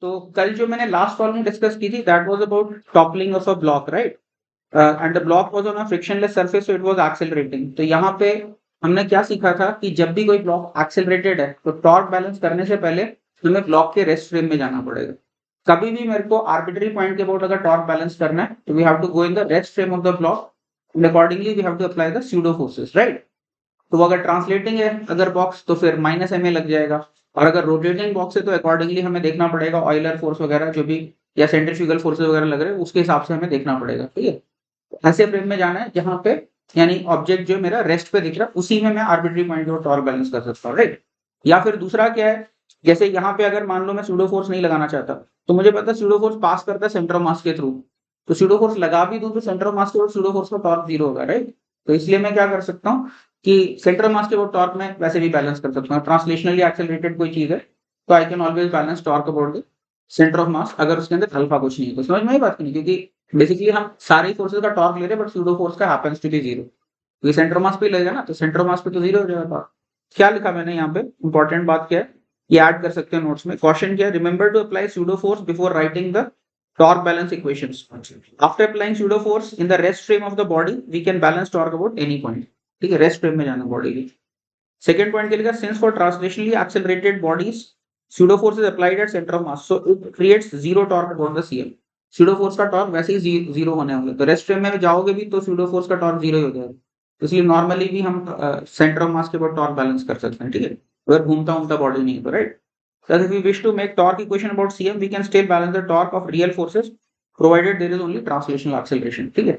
तो कल जो मैंने लास्ट प्रॉब्लम डिस्कस की थी that was about toppling of a block, right? And the block was on a frictionless surface, so it was accelerating. तो यहाँ पे हमने क्या सीखा था कि जब भी कोई ब्लॉक एक्सेलरेटेड है तो टॉर्क बैलेंस करने से पहले तुम्हें ब्लॉक के रेस्ट फ्रेम में जाना पड़ेगा। कभी भी मेरे को आर्बिट्री पॉइंट के अबाउट अगर टॉर्क बैलेंस करना है तो we have to go in the rest frame of the block and accordingly we have to apply the pseudo forces, right? तो वो अगर ट्रांसलेटिंग है अगर बॉक्स तो फिर माइनस एम ए लग जाएगा, और अगर रोटेटिंग बॉक्स है तो अकॉर्डिंगली हमें देखना पड़ेगा ऑयलर फोर्स वगैरह जो भी या सेंट्रीफ्यूगल फोर्सेस वगैरह लग रहे हैं उसके हिसाब से हमें देखना पड़ेगा, ठीक है? ऐसे फ्रेम में जाना है जहां पे यानी ऑब्जेक्ट जो मेरा रेस्ट पे दिख रहा है उसी में मैं आर्बिट्री पॉइंट को टॉर्क बैलेंस कर सकता हूँ, राइट? या फिर दूसरा क्या है, जैसे यहाँ पे अगर मान लो मैं सूडो फोर्स नहीं लगाना चाहता तो मुझे पता है सूडो फोर्स पास करता है सेंटर ऑफ मास के थ्रू, तो सूडो फोर्स लगा भी दूं तो सेंटर ऑफ मास के और सूडो फोर्स का टॉर्क जीरो होगा, राइट? तो इसलिए मैं क्या कर सकता हूँ कि सेंटर ऑफ मास के वो टॉर्क में वैसे भी बैलेंस कर सकता हूँ। ट्रांसलेशनली एक्सेलरेटेड कोई चीज है तो I can always balance torque about the centre of मास अगर उसके अंदर अल्फा कुछ नहीं है तो। समझ में आई बात नहीं? क्योंकि बेसिकली हम सारे फोर्सेस का टॉर्क ले रहे हैं बट सूडो फोर्स का हैपेंस टू बी जीरो, क्योंकि सेंटर ऑफ मास पे लगेगा ना, तो सेंटर ऑफ मास पे तो जीरो हो जाएगा। क्या लिखा मैंने यहाँ पे, इंपॉर्टेंट बात क्या है ये ऐड कर सकते हैं नोट्स में। क्वेश्चन क्या है, remember to apply pseudo force before writing the torque balance equations. After applying pseudo force in the rest frame of the body, we can balance torque about any point. ठीक है, rest frame में जाना body की। Second point के लिए since for translationally accelerated bodies pseudo force is applied at center of mass, so it creates zero torque upon the CM. pseudo force का torque वैसे ही zero होने होंगे, तो रेस्ट फ्रेम में जाओगे भी तो pseudo force का टॉर्क जीरो ही हो जाएगा। इसलिए नॉर्मली भी हम सेंटर ऑफ मास के बाद टॉर्क बैलेंस कर सकते हैं, ठीक है, अगर घूमता घूमता बॉडी नहीं तो, right? Thus, if we wish to make torque equation about CM, we can still balance the torque of real forces, provided there is only translational acceleration. ठीक है?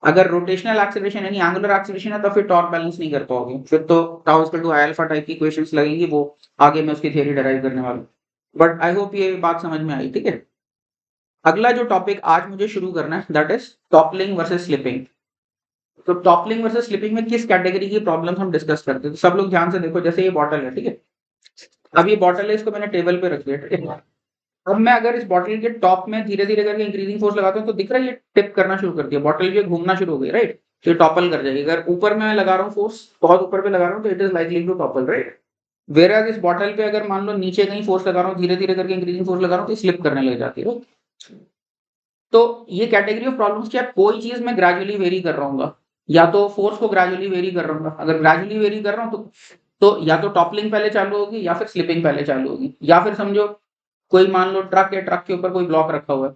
अगर रोटेशनल एक्सेलरेशन यानी एंगुलर एक्सेलरेशन है तो फिर torque balance नहीं कर पाओगे, फिर तो tau equal to I alpha type की इक्वेशंस लगेंगी, वो आगे मैं उसकी थ्योरी डिराइव करने वाला हूँ। बट आई होप ये बात समझ में आई, ठीक है? अगला जो टॉपिक आज मुझे शुरू करना है that is toppling versus slipping. तो टॉपलिंग वर्सेस स्लिपिंग में किस कैटेगरी की प्रॉब्लम हम डिस्कस करते हैं, तो सब लोग ध्यान से देखो। जैसे ये बॉटल है, ठीक है, अब ये बॉटल है, इसको मैंने टेबल पे रख दिया, ठीक है? अब मैं अगर इस बॉटल के टॉप में धीरे धीरे करके इंक्रीजिंग फोर्स लगाता हूँ तो दिख रहा है ये टिप करना शुरू कर दिया, बॉटल जो घूमना शुरू हो गई, राइट? तो ये टॉपल कर जाएगी। अगर ऊपर में मैं लगा रहा हूँ फोर्स, बहुत ऊपर पे लगा रहा हूँ तो it is likely to topple, right? Where is bottle पे अगर मान लो नीचे कहीं फोर्स लगा रहा हूँ, धीरे धीरे करके इंक्रीजिंग फोर्स लगा रहा हूँ तो स्लिप करने लग जाती है। तो ये कैटेगरी ऑफ प्रॉब्लम्स क्या, कोई चीज मैं ग्रेजुअली वेरी कर रहा हूँ, या तो फोर्स को ग्रेजुअली वेरी कर रहा हूँ। अगर ग्रेजुअली वेरी कर रहा हूँ तो या तो टॉपलिंग पहले चालू होगी या फिर स्लिपिंग पहले चालू होगी। या फिर समझो कोई मान लो ट्रक है, ट्रक के ऊपर कोई ब्लॉक रखा हुआ है,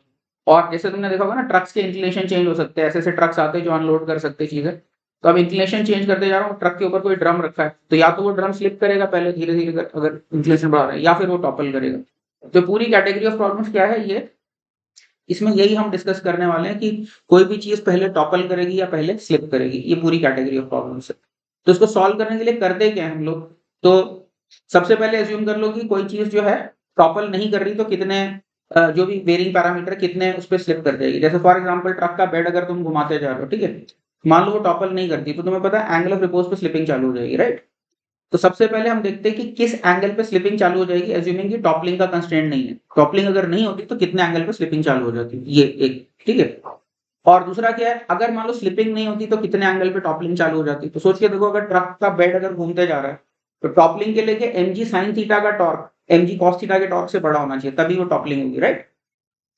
और जैसे तुमने देखा होगा ना ट्रक्स के इंक्लिनेशन चेंज हो सकते हैं, ऐसे ऐसे ट्रक्स आते हैं जो अनलोड कर सकते चीजें। तो अब इंक्लिनेशन चेंज करते जा रहा हूँ, ट्रक के ऊपर कोई ड्रम रखा है तो या तो वो ड्रम स्लिप करेगा पहले धीरे धीरे कर, अगर इंक्लिनेशन बढ़ा रहा है, या फिर वो टॉपल करेगा। तो पूरी कैटेगरी ऑफ प्रॉब्लम्स क्या है ये, इसमें यही हम डिस्कस करने वाले हैं कि कोई भी चीज पहले टॉपल करेगी या पहले स्लिप करेगी, ये पूरी कैटेगरी ऑफ प्रॉब्लम्स है। तो इसको सॉल्व करने के लिए करते क्या है हम लोग, तो सबसे पहले एज्यूम कर लो कि कोई चीज जो है टॉपल नहीं कर रही तो कितने जो भी वेरिंग पैरामीटर कितने उस पर स्लिप कर जाएगी। जैसे फॉर एग्जांपल ट्रक का बेड अगर तुम घुमाते जा रहे हो, ठीक है, मान लो वो टॉपल नहीं करती तो तुम्हें पता है एंगल ऑफ रिपोज पे स्लिपिंग चालू हो जाएगी, राइट? तो सबसे पहले हम देखते हैं कि किस एंगल पे स्लिपिंग चालू हो जाएगी, एज्यूमिंग कि टॉपलिंग का कंस्ट्रेंट नहीं है। टॉपलिंग अगर नहीं होती तो कितने एंगल पे स्लिपिंग चालू हो जाती है, ये एक, ठीक है। और दूसरा क्या है, अगर मान लो स्लिपिंग नहीं होती तो कितने एंगल पे टॉपलिंग चालू हो जाती है। तो सोच के देखो, अगर ट्रक का बेड अगर घूमते जा रहा है तो टॉपलिंग के लिए mg sin थीटा का टॉर्क mg cos थीटा के टॉर्क से बड़ा होना चाहिए, तभी वो टॉपलिंग होगी, राइट?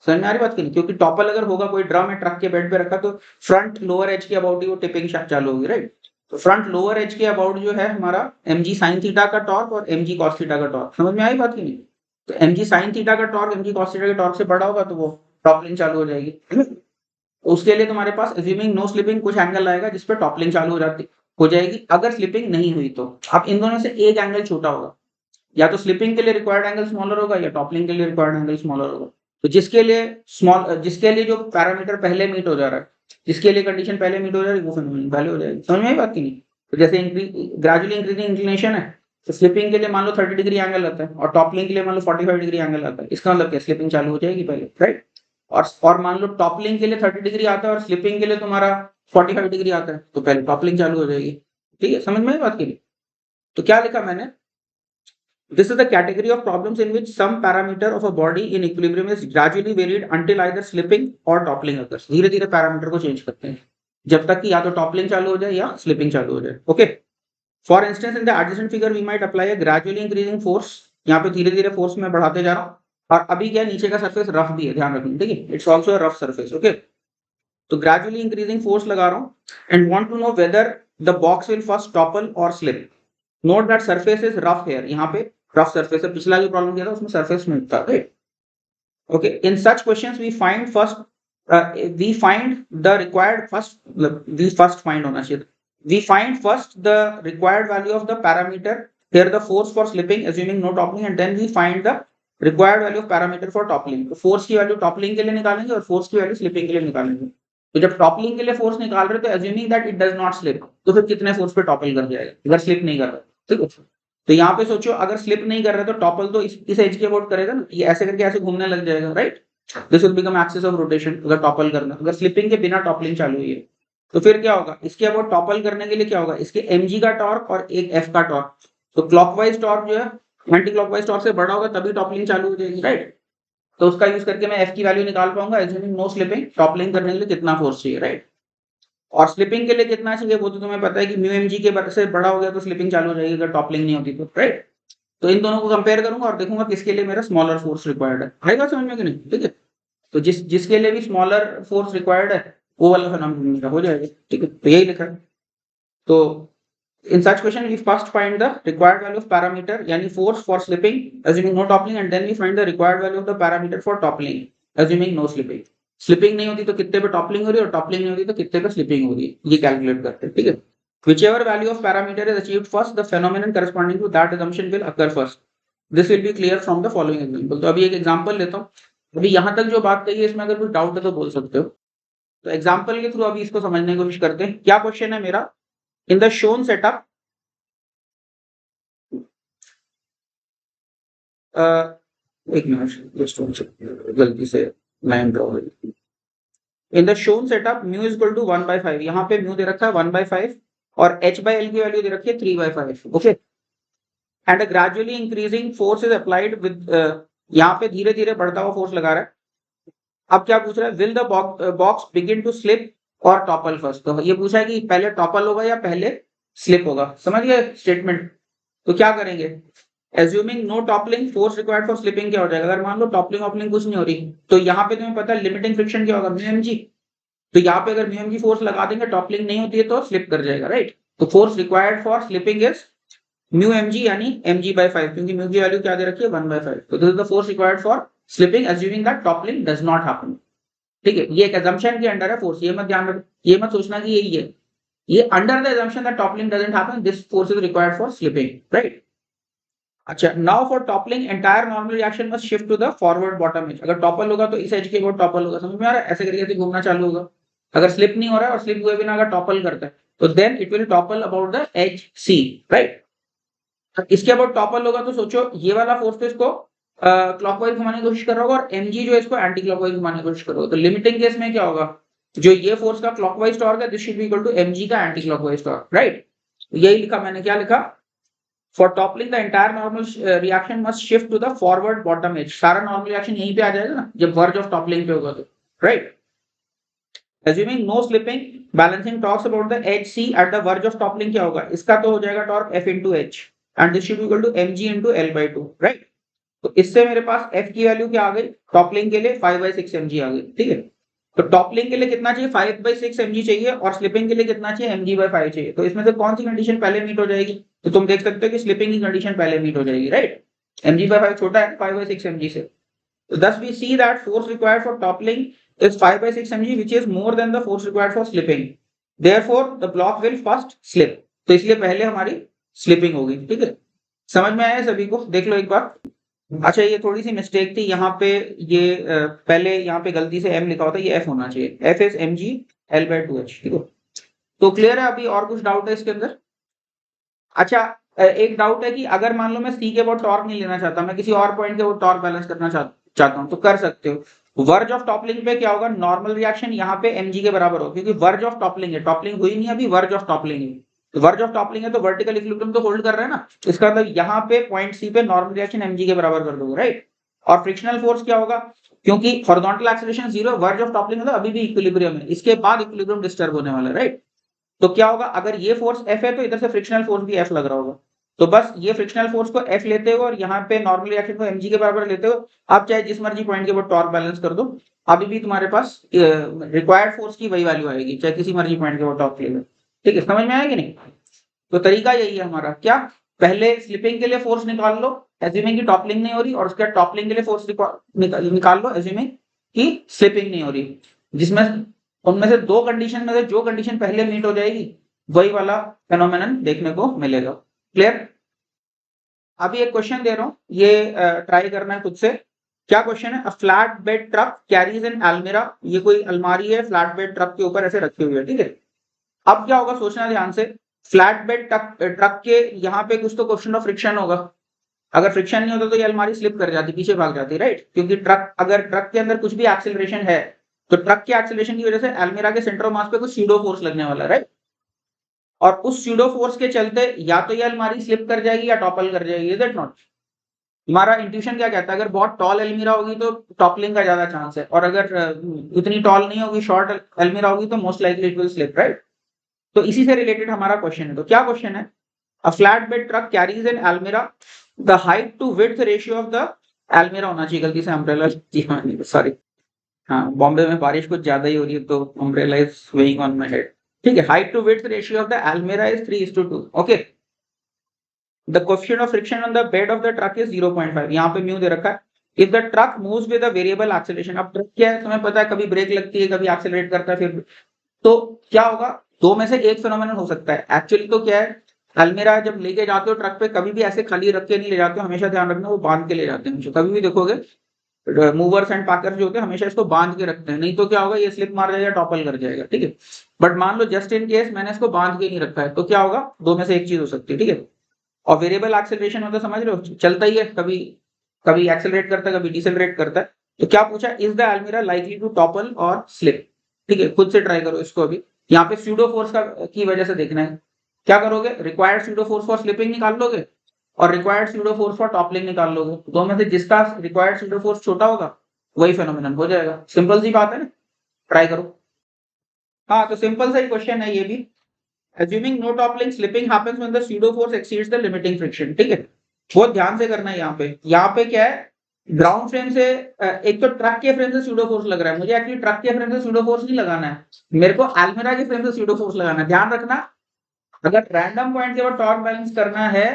समझ में आ रही बात की नहीं? क्योंकि टॉपल अगर होगा, कोई ड्रम है ट्रक के बेड पे रखा, तो फ्रंट लोअर एज के अबाउट ही वो टिपिंग चालू होगी, राइट? तो फ्रंट लोअर एज के अबाउट जो है हमारा mg sin थीटा का टॉर्क और mg cos थीटा का टॉर्क। समझ में आई बात की नहीं? तो mg sin थीटा का टॉर्क mg cos थीटा के टॉर्क से बड़ा होगा तो वो टॉपलिंग चालू हो जाएगी। उसके लिए तुम्हारे पास एज्यूमिंग नो स्लिपिंग कुछ एंगल आएगा जिस पर टॉपलिंग चालू हो जाएगी। अगर स्लिपिंग नहीं हुई तो अब इन दोनों से एक एंगल छोटा होगा, या तो स्लिपिंग के लिए रिक्वायर्ड एंगल स्मॉलर होगा या टॉपलिंग के लिए रिक्वायर्ड एंगल स्मॉलर होगा। तो जिसके लिए जो पैरामीटर पहले मीट हो जा रहा है, जिसके लिए कंडीशन पहले मीट हो जा रही है वो फिनोमिनन पहले हो जाएगी। समझ में आई बात की नहीं? तो जैसे ग्रेजुअली इंक्रीजिंग इंक्लिनेशन है तो स्लिपिंग के लिए मान लो 30 डिग्री एंगल आता है और टॉपलिंग के लिए मान लो 45 डिग्री एंगल आता है। इसका मतलब क्या, स्लिपिंग चालू हो जाएगी पहले, राइट? और मान लो टॉपलिंग के लिए 30 डिग्री आता है और स्लिपिंग के लिए तुम्हारा 45 डिग्री आता है तो पहले टॉपलिंग चालू हो जाएगी। ठीक है, समझ में आई बात की नहीं? तो क्या लिखा मैंने, this is the category of problems in which some parameter of a body in equilibrium is gradually varied until either slipping or toppling occurs. धीरे धीरे पैरामीटर को चेंज करते हैं जब तक कि या तो टॉपलिंग चालू हो जाए या स्लिपिंग चालू हो जाए। Okay, for instance in the adjacent figure we might apply a gradually increasing force. यहाँ पे धीरे धीरे फोर्स में बढ़ाते जा रहा हूँ और अभी क्या नीचे का सरफेस रफ भी है, ध्यान रखना, ठीक है, it's also rough surface, okay. तो ग्रेजुअली इंक्रीजिंग फोर्स लगा रहा हूँ and want to know whether the box will first topple और slip. Note that surface is rough here, यहाँ पे रफ सरफेस है, पिछला जो प्रॉब्लम किया था उसमें सरफेस स्मूथ था, right. Okay, in such questions we find first we find the required first we first find होना चाहिए, we find first the required value of the parameter, here the force for slipping assuming no toppling, and then we find the required value of parameter for toppling। तो force की value toppling के लिए निकालेंगे और force की value slipping के लिए निकालेंगे। तो जब टॉपलिंग के लिए फोर्स निकाल रहे तो assuming that it does not slip, तो फिर कितने फोर्स पे टॉपल कर जाएगा अगर स्लिप नहीं कर रहा, ठीक है। तो यहाँ पे सोचो अगर स्लिप नहीं कर रहा तो टॉपल तो इस एज के अबाउट करेगा ना, ये ऐसे करके ऐसे घूमने लग जाएगा, right. This will become axis of rotation अगर टॉपल करना, अगर स्लिपिंग के बिना टॉपलिंग चालू हुई है तो फिर क्या होगा, इसके अबाउट टॉपल करने के लिए क्या होगा, इसके mg का टॉर्क और एक f का टॉर्क, तो क्लॉकवाइज टॉर्क जो है एंटी क्लॉकवाइज टॉर्क से बड़ा होगा तभी टॉपलिंग चालू हो जाएगी, राइट। तो उसका यूज करके मैं f की वैल्यू निकाल पाऊंगा एज्यूमिंग नो स्लिपिंग, टॉपलिंग करने के लिए कितना फोर्स चाहिए, राइट। और स्लिपिंग के लिए कितना चाहिए वो तो तुम्हें पता है कि म्यू mg के से बड़ा हो गया तो स्लिपिंग चालू हो जाएगी अगर टॉपलिंग नहीं होती तो, राइट। तो इन दोनों को कंपेयर करूंगा और देखूंगा किसके लिए मेरा स्मॉलर फोर्स रिक्वायर्ड है, आएगा समझ में कि नहीं, ठीक है। तो जिसके लिए भी स्मॉलर फोर्स रिक्वायर्ड है वो वाला फिनोमेनन हो जाएगा, ठीक है। तो यही लिखा है। तो in such question we first find the required value of parameter यानी force for slipping assuming no toppling, and then we find the required value of the parameter for toppling assuming no slipping. Slipping नहीं होती तो कितने पे toppling हो रही है और टॉपलिंग नहीं होती तो कितने पे स्लिपिंग हो रही है, ये कैलकुलेट करते हैं, ठीक है। Whichever value of parameter is achieved first, the phenomenon corresponding to that assumption will occur first. This will be clear from the following example। तो अभी एक एग्जांपल लेता हूँ, अभी यहां तक जो बात कही है इसमें अगर कोई डाउट है तो बोल सकते हो। तो एग्जांपल के थ्रू अभी इसको समझने की कोशिश करते हैं। क्या क्वेश्चन है मेरा, इन द शोन सेटअप एक मिनट जस्ट गलती से लाइन ड्रॉ हो गई। In the shown setup mu is equal to 1/5, यहाँ पे म्यू दे रखा है 1/5 और h/l की वैल्यू दे रखी है 3/5, okay. And a gradually increasing force is applied with, यहाँ पे धीरे धीरे बढ़ता हुआ फोर्स लगा रहा है। अब क्या पूछ रहा है, will the box begin to slip और टॉपल फर्स्ट, तो ये पूछा है कि पहले टॉपल होगा या पहले स्लिप होगा, समझ गए स्टेटमेंट। तो क्या करेंगे, assuming no toppling force required for slipping क्या हो जाएगा, अगर मान लो टॉपलिंग वॉपलिंग कुछ नहीं हो रही तो यहाँ पे तुम्हें पता है लिमिटिंग फ्रिक्शन क्या होगा, म्यू mg। तो यहाँ पे अगर म्यू mg फोर्स लगा देंगे टॉपलिंग नहीं होती है तो स्लिप कर जाएगा, राइट। तो force required for slipping is mu mg यानी mg/5, क्योंकि म्यू की वैल्यू क्या दे रखी है 1/5। तो this is the force required for slipping assuming that toppling does not happen, ठीक है। ये एक assumption के अंडर है फोर्स, ये मत ध्यान रख, ये मत सोचना कि यही है, ये under the assumption that toppling doesn't happen, this force is required for slipping, right। अच्छा, now for toppling entire normal reaction must shift to the forward bottom edge, अगर टॉपल होगा तो इस एज के ऊपर टॉपल होगा, समझ में आ रहा है, ऐसे करके ऐसे घूमना चालू होगा। अगर स्लिप नहीं हो रहा है और स्लिप हुए बिना अगर टॉपल करता है तो then it will topple about the edge C, right. इसके अबाउट टॉपल होगा तो सोचो ये वाला फोर्स तो इसको क्लॉकवाइज घुमाने की कोशिश कर रहा होगा और mg जो है इसको एंटी क्लॉकवाइज घुमाने की कोशिश कर रहा होगा। तो लिमिटिंग केस में क्या होगा, जो ये फोर्स का क्लॉकवाइज टॉर्क है this should be equal to mg का एंटी क्लॉकवाइज टॉर्क, राइट। यही लिखा मैंने, क्या लिखा, for toppling the entire normal reaction must shift to the forward bottom edge, सारा नॉर्मल रिएक्शन यहीं पे आ जाएगा ना जब वर्ज ऑफ टॉपलिंग पे होगा तो, right. Assuming no slipping, balancing talks about the edge C at the verge of toppling क्या होगा, इसका तो हो जाएगा torque F into H and this should be equal to mg into L/2, right। तो इससे मेरे पास F की वैल्यू क्या आ गई, टॉपलिंग के लिए 5/6 mg आ गई, ठीक है। तो टॉपलिंग के लिए कितना चाहिए, 5/6 mg चाहिए और स्लिपिंग के लिए कितना चाहिए, mg/5 चाहिए। तो इसमें से कौन सी कंडीशन पहले मीट हो जाएगी, तो तुम देख सकते हो कि स्लिपिंग की कंडीशन पहले मीट हो जाएगी, राइट। mg/5 छोटा है 5/6 mg से। So thus we see that force required for toppling is 5/6 mg, which is more than the force required for slipping. Therefore, the block will first slip. तो इसलिए पहले हमारी स्लिपिंग होगी, ठीक है। समझ में आया सभी को, देख लो एक बार। अच्छा, ये थोड़ी सी मिस्टेक थी यहाँ पे, ये पहले यहाँ पे गलती से m लिखा होता है, ये f होना चाहिए, f is mg L/2h, ठीक है। तो क्लियर है, अभी और कुछ डाउट है इसके अंदर। अच्छा, एक डाउट है कि अगर मान लो मैं सी के वो टॉर्क नहीं लेना चाहता, मैं किसी और पॉइंट के वो टॉर्क बैलेंस करना चाहता हूं तो कर सकते हो। वर्ज ऑफ टॉपलिंग पे क्या होगा, नॉर्मल रिएक्शन यहाँ पे mg के बराबर हो, क्योंकि वर्ज ऑफ टॉपलिंग है, टॉपलिंग हुई नहीं अभी, वर्ज ऑफ टॉपलिंग है। तो वर्ज ऑफ टॉपलिंग है तो वर्टिकल इक्विलिब्रियम तो होल्ड कर रहा है ना, इसका मतलब यहाँ पे पॉइंट सी पे नॉर्मल रिएक्शन mg के बराबर कर दोगे, राइट। और फ्रिक्शनल फोर्स क्या होगा, क्योंकि horizontal acceleration 0, verge of toppling है तो अभी भी इक्विलिब्रियम है, इसके बाद इक्विलिब्रियम डिस्टर्ब होने वाला है, राइट। तो क्या होगा, अगर ये फोर्स F है तो इधर से फ्रिक्शनल फोर्स भी F लग रहा होगा, तो बस ये फ्रिक्शनल फोर्स को F लेते हो और यहाँ पे नॉर्मल रिएक्शन को mg के बराबर लेते हो। आप चाहे जिस मर्जी पॉइंट के ऊपर टॉर्क बैलेंस कर दो, अभी भी तुम्हारे पास रिक्वायर्ड फोर्स की वही वैल्यू आएगी, चाहे किसी मर्जी पॉइंट के ऊपर टॉर्क ले लो। ठीक है, समझ में आया कि नहीं? तो तरीका यही है हमारा, क्या पहले स्लिपिंग के लिए फोर्स निकाल लो एज्यूमिंग की टॉपलिंग नहीं हो रही, और उसके बाद टॉपलिंग के लिए फोर्स निकाल लो एज्यूमिंग की स्लिपिंग नहीं हो रही, जिसमें उनमें से दो कंडीशन में से जो कंडीशन पहले मीट हो जाएगी वही वाला फेनोमेनन देखने को मिलेगा। क्लियर? अभी एक क्वेश्चन दे रहा हूं, ये ट्राई करना है खुद से। क्या क्वेश्चन है? A flat bed truck carries an almirah. ये कोई अलमारी है फ्लैट बेड ट्रक के ऊपर ऐसे रखी हुई है, ठीक है। अब क्या होगा, सोचना ध्यान से। फ्लैट बेड ट्रक के यहाँ पे कुछ तो क्वेश्चन ऑफ फ्रिक्शन होगा। अगर फ्रिक्शन नहीं होता तो ये अलमारी स्लिप कर जाती, पीछे भाग जाती, राइट? क्योंकि अगर ट्रक के अंदर कुछ भी एक्सेलरेशन है तो ट्रक के एक्सेलरेशन की वजह से अलमीरा के सेंटर ऑफ मास पे कुछ स्यूडो फोर्स लगने वाला है, राइट? और उस स्यूडो फोर्स के चलते या तो ये अलमारी स्लिप कर जाएगी या टॉपल कर जाएगी। Is it not? हमारा इंट्यूशन क्या कहता है, अगर बहुत टॉल अलमीरा होगी तो टॉपलिंग का ज्यादा चांस है, और अगर इतनी टॉल नहीं होगी, शॉर्ट अलमीरा होगी, तो most likely it will slip, right? तो इसी से रिलेटेड हमारा क्वेश्चन है। तो क्या क्वेश्चन है? A flat bed truck carries an almirah, the height to width ratio of the almirah होना चाहिए, गलती से अम्ब्रेला, सॉरी। हाँ, बॉम्बे में बारिश कुछ ज्यादा ही हो रही है तो umbrella is weighing on my head. ठीक है, height to width ratio of the almirah is 3:2। Okay, the coefficient of friction on the bed of the truck is 0.5। यहाँ पे म्यू दे रखा है। If the truck moves with a variable acceleration, अब truck क्या है तुम्हें पता है, कभी ब्रेक लगती है, कभी एक्सेलरेट करता है, फिर तो क्या होगा, दो में से एक फेनोमेनन हो सकता है। एक्चुअली तो क्या है, अलमीरा जब लेके जाते हो ट्रक पे, कभी भी ऐसे खाली रख के नहीं ले जाते हो, हमेशा ध्यान रखना वो बांध के ले जाते हैं। कभी भी देखोगे मूवर्स एंड पैकर्स जो होते हैं हमेशा इसको बांध के रखते हैं, नहीं तो क्या होगा, ये स्लिप मार जाएगा, टॉपल कर जाएगा, ठीक है। बट मान लो जस्ट इन केस मैंने इसको बांध के नहीं रखा है, तो क्या होगा, दो में से एक चीज हो सकती है, ठीक है। और वेरिएबल एक्सेलरेशन मतलब समझ रहे हो, चलता ही है, कभी कभी एक्सेलरेट करता है, कभी डिसेलरेट करता है। तो क्या पूछा, इज द अलमीरा लाइकली टू टॉपल और स्लिप? ठीक है, खुद से ट्राई करो इसको। अभी यहाँ पे स्यूडो फोर्स की वजह से देखना है। क्या करोगे, required pseudo force for slipping निकाल लोगे और required pseudo force for toppling निकाल लोगे। दो में से जिसका रिक्वायर्ड स्यूडो फोर्स छोटा होगा वही फेनोमेनन हो जाएगा। सिंपल सी बात है ना, ट्राई करो। हाँ, तो सिंपल सा ही क्वेश्चन है ये भी। Assuming no toppling, slipping happens when the pseudo force exceeds the limiting friction। ठीक है, बहुत ध्यान से करना है। यहाँ पे क्या है, ग्राउंड फ्रेम से एक तो ट्रक के फ्रेम से स्यूडो फोर्स लग रहा है, मुझे एक्चुअली ट्रक के फ्रेम से स्यूडो फोर्स नहीं लगाना है, मेरे को अलमीरा के फ्रेम से स्यूडो फोर्स लगाना है। ध्यान रखना, अगर रैंडम पॉइंट के ऊपर टॉर्क बैलेंस करना है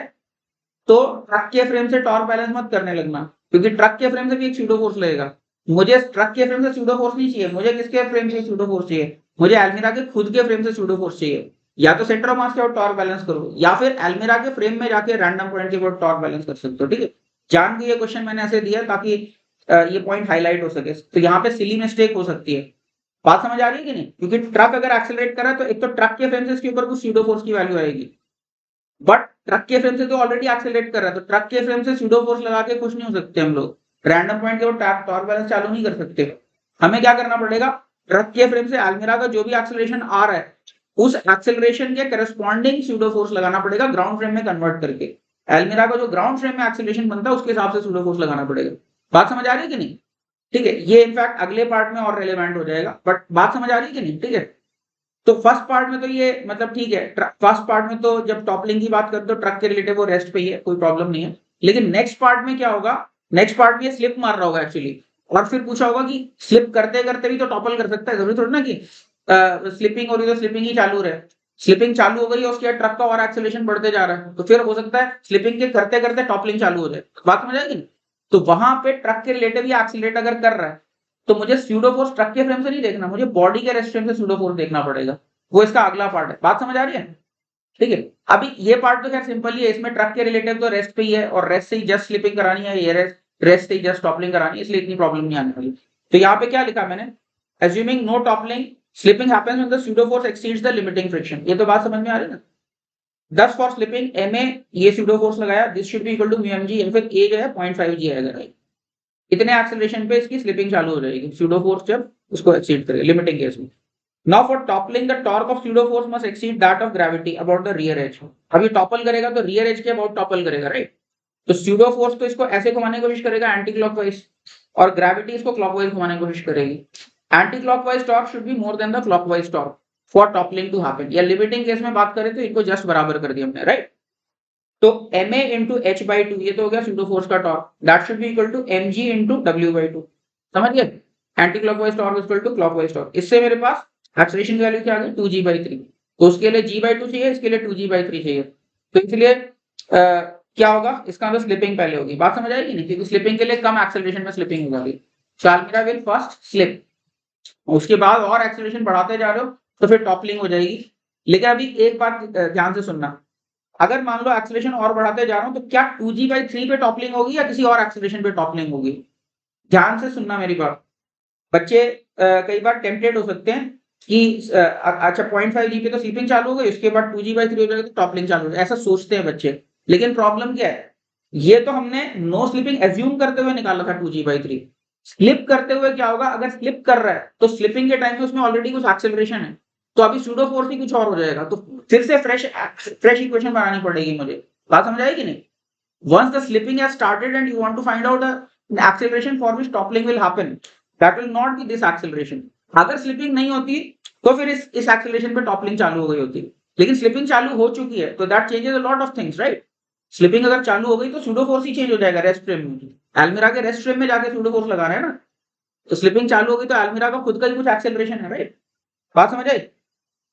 तो ट्रक के फ्रेम से टॉर्क बैलेंस मत करने लगना, क्योंकि ट्रक के फ्रेम से भी एक स्यूडो फोर्स लगेगा। मुझे ट्रक के फ्रेम से स्यूडो फोर्स नहीं चाहिए, मुझे किसके फ्रेम से स्यूडो फोर्स चाहिए, मुझे अलमीरा के खुद के फ्रेम से स्यूडो फोर्स चाहिए। या तो सेंटर ऑफ मास के ऊपर टॉर्क बैलेंस करो, या फिर अलमीरा के फ्रेम में जाके रैंडम पॉइंट के ऊपर टॉर्क बैलेंस कर सकते हो। ठीक है, जान के ये क्वेश्चन मैंने ऐसे दिया ताकि ये पॉइंट हाईलाइट हो सके। तो यहाँ पे सिली मिस्टेक हो सकती है। बात समझ आ रही है कि नहीं? क्योंकि ट्रक अगर एक्सेलरेट कर रहा है तो एक तो ट्रक के फ्रेम से इसके ऊपर कुछ स्यूडो फोर्स की वैल्यू आएगी, बट ट्रक के फ्रेम से तो ऑलरेडी एक्सेलरेट कर रहा है, तो ट्रक के फ्रेम से स्यूडो फोर्स लगा के कुछ नहीं हो सकते हम लोग, रैंडम पॉइंट के ऊपर टॉर्क बैलेंस चालू नहीं कर सकते। हमें क्या करना पड़ेगा, ट्रक के फ्रेम से अलमीरा का जो भी एक्सेलरेशन आ रहा है उस एक्सेलरेशन के करस्पॉन्डिंग स्यूडो फोर्स लगाना पड़ेगा ग्राउंड फ्रेम में कन्वर्ट करके। अलमीरा का जो ग्राउंड फ्रेम में एक्सेलरेशन बनता है उसके हिसाब से स्यूडो फोर्स लगाना पड़ेगा। बात समझ आ रही है कि नहीं? ठीक है, ये इनफैक्ट अगले पार्ट में और रेलेवेंट हो जाएगा, बट बात समझ आ रही है कि नहीं? ठीक है, तो फर्स्ट पार्ट में तो ये मतलब ठीक है, फर्स्ट पार्ट में तो जब टॉपलिंग की बात करते हो ट्रक के रिलेटिव वो रेस्ट पे ही है, कोई प्रॉब्लम नहीं है। लेकिन नेक्स्ट पार्ट में क्या होगा, नेक्स्ट पार्ट में ये स्लिप मार रहा होगा एक्चुअली, और फिर पूछा होगा कि स्लिप करते करते भी तो टॉपल कर सकता है, जरूरी थोड़ी ना कि स्लिपिंग हो रही तो स्लिपिंग ही चालू रहे। स्लिपिंग चालू हो गई है, उसके बाद ट्रक का और एक्सेलरेशन बढ़ते जा रहा है, तो फिर हो सकता है स्लिपिंग के करते करते टॉपलिंग चालू हो जाए। बात समझ आएगी? तो वहां पे ट्रक के रिलेटिव ही एक्सीलरेट अगर कर रहा है तो मुझे स्यूडो फोर्स ट्रक के फ्रेम से नहीं देखना, मुझे बॉडी के रेस्ट फ्रेम से स्यूडो फोर्स देखना पड़ेगा। वो इसका अगला पार्ट है। बात समझ आ रही है? ठीक है, अभी ये पार्ट तो खैर सिंपल ही है, इसमें ट्रक के रिलेटिव तो रेस्ट पे ही है और रेस्ट से ही जस्ट स्लिपिंग करानी है, ये रेस्ट से ही जस्ट टॉपलिंग करानी है, इसलिए इतनी प्रॉब्लम नहीं आने वाली। तो यहाँ पे क्या लिखा मैंने, assuming no toppling, slipping happens when the pseudo force exceeds the limiting friction। ये तो बात समझ में आ रही है ना? दस फॉर स्लिपिंग ma ये स्यूडो फोर्स लगाया, this should be equal to μmg, या फिर a जो है 0.5g आएगा, राइट? इतने एक्सेलरेशन पे इसकी स्लिपिंग चालू हो जाएगी, स्यूडो फोर्स जब उसको एक्सीड करेगा लिमिटिंग केस में। Now for toppling, the torque of pseudo force must exceed that of gravity about the rear edge। अभी टॉपल करेगा तो रियर एज के अबाउट टॉपल करेगा, राइट? तो स्यूडो फोर्स तो इसको ऐसे घुमाने की कोशिश करेगा एंटी क्लॉकवाइज, और ग्रेविटी इसको क्लॉकवाइज घुमाने की कोशिश करेगी। Anti clockwise torque should be more than the clockwise torque for toppling to happen. या लिमिटिंग केस में बात करें तो इनको जस्ट बराबर कर दिया हमने, राइट? तो ma into H by two, ये तो हो गया सूडो फोर्स का torque, that should be equal to mg into W by two. समझ गए? Anti clockwise torque equal to clockwise torque. इससे मेरे पास एक्सेलरेशन की वैल्यू क्या आ गई, 2g/3। तो उसके लिए g/2 चाहिए, इसके लिए 2g/3 चाहिए। तो इसलिए क्या होगा, इसका अंदर स्लिपिंग पहले होगी। बात समझ आएगी नहीं, क्योंकि स्लिपिंग के लिए कम एक्सेलरेशन में स्लिपिंग हो जाती है। सो अल्मीरा विल फर्स्ट स्लिप, उसके बाद और एक्सेलरेशन बढ़ाते जा रहे हो तो फिर टॉपलिंग हो जाएगी। लेकिन अभी एक बात ध्यान से सुनना, अगर मान लो एक्सेलरेशन और बढ़ाते जा रहा हूं तो क्या 2g/3 पे टॉपलिंग होगी या किसी और एक्सेलरेशन पे टॉपलिंग होगी? ध्यान से सुनना मेरी बात। बच्चे कई बार टेम्पटेड हो सकते हैं कि अच्छा 0.5g पे तो स्लीपिंग चालू हो गई, उसके बाद 2g/3 हो जाएगा तो टॉपलिंग चालू हो जाएगा, ऐसा सोचते हैं बच्चे। लेकिन प्रॉब्लम क्या है, ये तो हमने नो स्लिपिंग एज्यूम करते हुए निकाला था 2g/3। स्लिप करते हुए क्या होगा, अगर स्लिप कर रहा है तो स्लिपिंग के टाइम में उसमें ऑलरेडी कुछ एक्सेलरेशन है, तो अभी सूडो फोर्स ही कुछ और हो जाएगा, तो फिर से फ्रेश इक्वेशन बनानी पड़ेगी मुझे। बात समझ आएगी नहीं? Once the slipping has started and you want to find out the acceleration for which toppling will happen, that will not be this acceleration. अगर स्लिपिंग नहीं होती तो फिर इस एक्सेलरेशन पे टॉपलिंग चालू हो गई होती, लेकिन स्लिपिंग चालू हो चुकी है तो that changes a lot of things, right? Slipping अगर चालू हो गई तो सूडो फोर्स ही चेंज हो जाएगा रेस्ट फ्रेम में। एल्मिरा के रेस्ट फ्रेम में जाके सूडो फोर्स लगा रहे हैं ना, तो स्लिपिंग चालू हो गई तो एल्मिरा का खुद का ही कुछ एक्सेलरेशन है, राइट? बात समझ आई?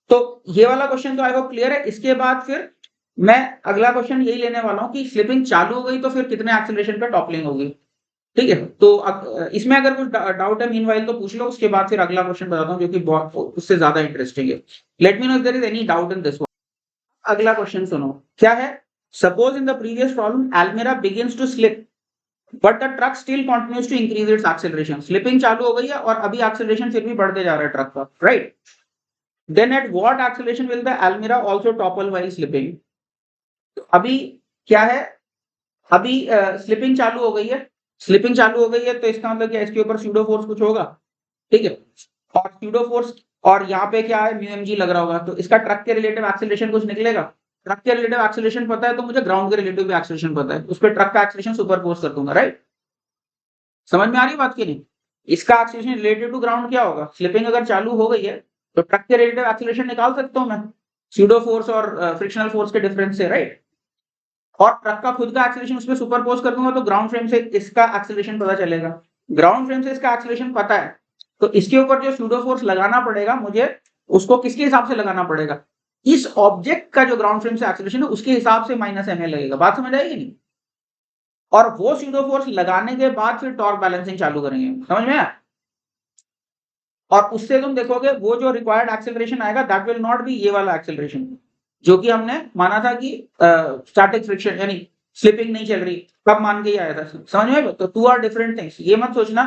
तो ये वाला क्वेश्चन तो आई होप क्लियर है। इसके बाद फिर मैं अगला क्वेश्चन यही लेने वाला हूं कि स्लिपिंग चालू हो गई तो फिर कितने एक्सेलरेशन पे टॉपलिंग होगी। ठीक है, तो इसमें अगर कुछ डाउट है मीनवाइल तो पूछ लो, उसके बाद फिर अगला क्वेश्चन बताता हूं जो कि बहुत उससे ज्यादा इंटरेस्टिंग है। Let me know if there is any doubt in this one. अगला क्वेश्चन सुनो, क्या है? Suppose in the previous problem almirah begins to slip but the truck still continues to increase its acceleration. Slipping चालू हो गई है और अभी एक्सेलरेशन फिर भी बढ़ते जा रहा है ट्रक का, right? Then at what acceleration will the almirah also topple while slipping? अभी क्या है, अभी स्लिपिंग चालू हो गई है, स्लिपिंग चालू हो गई है तो इसका मतलब क्या, इसके ऊपर सूडो फोर्स कुछ होगा, ठीक है? और सूडो फोर्स, और यहाँ पे क्या है, म्यू लग रहा होगा, तो इसका ट्रक के रिलेटिव एक्सेलरेशन कुछ निकलेगा। ट्रक के रिलेटिव एक्सेलरेशन पता है तो मुझे ग्राउंड के रिलेटिव एक्सेलरेशन पता है, उस पर ट्रक का एक्सेलरेशन सुपरपोज कर दूंगा, राइट? समझ में आ रही बात की नहीं? इसका एक्सेलरेशन रिलेटेड टू ग्राउंड क्या होगा, स्लिपिंग अगर चालू हो गई है तो ट्रक के रिलेटिव एक्सेलरेशन निकाल सकता हूं मैं सूडो फोर्स और फ्रिक्शनल फोर्स के डिफरेंस से, राइट? और ट्रक का खुद का एक्सेलरेशन उसमें सुपरपोज कर दूंगा तो ग्राउंड फ्रेम से इसका एक्सेलरेशन पता चलेगा। ग्राउंड फ्रेम से इसका एक्सेलरेशन पता है तो इसके ऊपर जो सूडो फोर्स लगाना पड़ेगा मुझे, उसको किसके हिसाब से लगाना पड़ेगा, इस ऑब्जेक्ट का जो ग्राउंड फ्रेम से एक्सेलरेशन है उसके हिसाब से माइनस एम लगेगा। बात समझ आएगी नहीं? और वो सूडो फोर्स लगाने के बाद फिर टॉर्क बैलेंसिंग चालू करेंगे। समझ में आया? और उससे तुम देखोगे वो जो रिक्वायर्ड एक्सेलरेशन आएगा दैट विल नॉट बी ये वाला एक्सेलरेशन जो कि हमने माना था कि स्टैटिक फ्रिक्शन यानी स्लिपिंग नहीं चल रही तब मान के ही आया था। समझ में? तो टू आर डिफरेंट थिंग्स। ये मत सोचना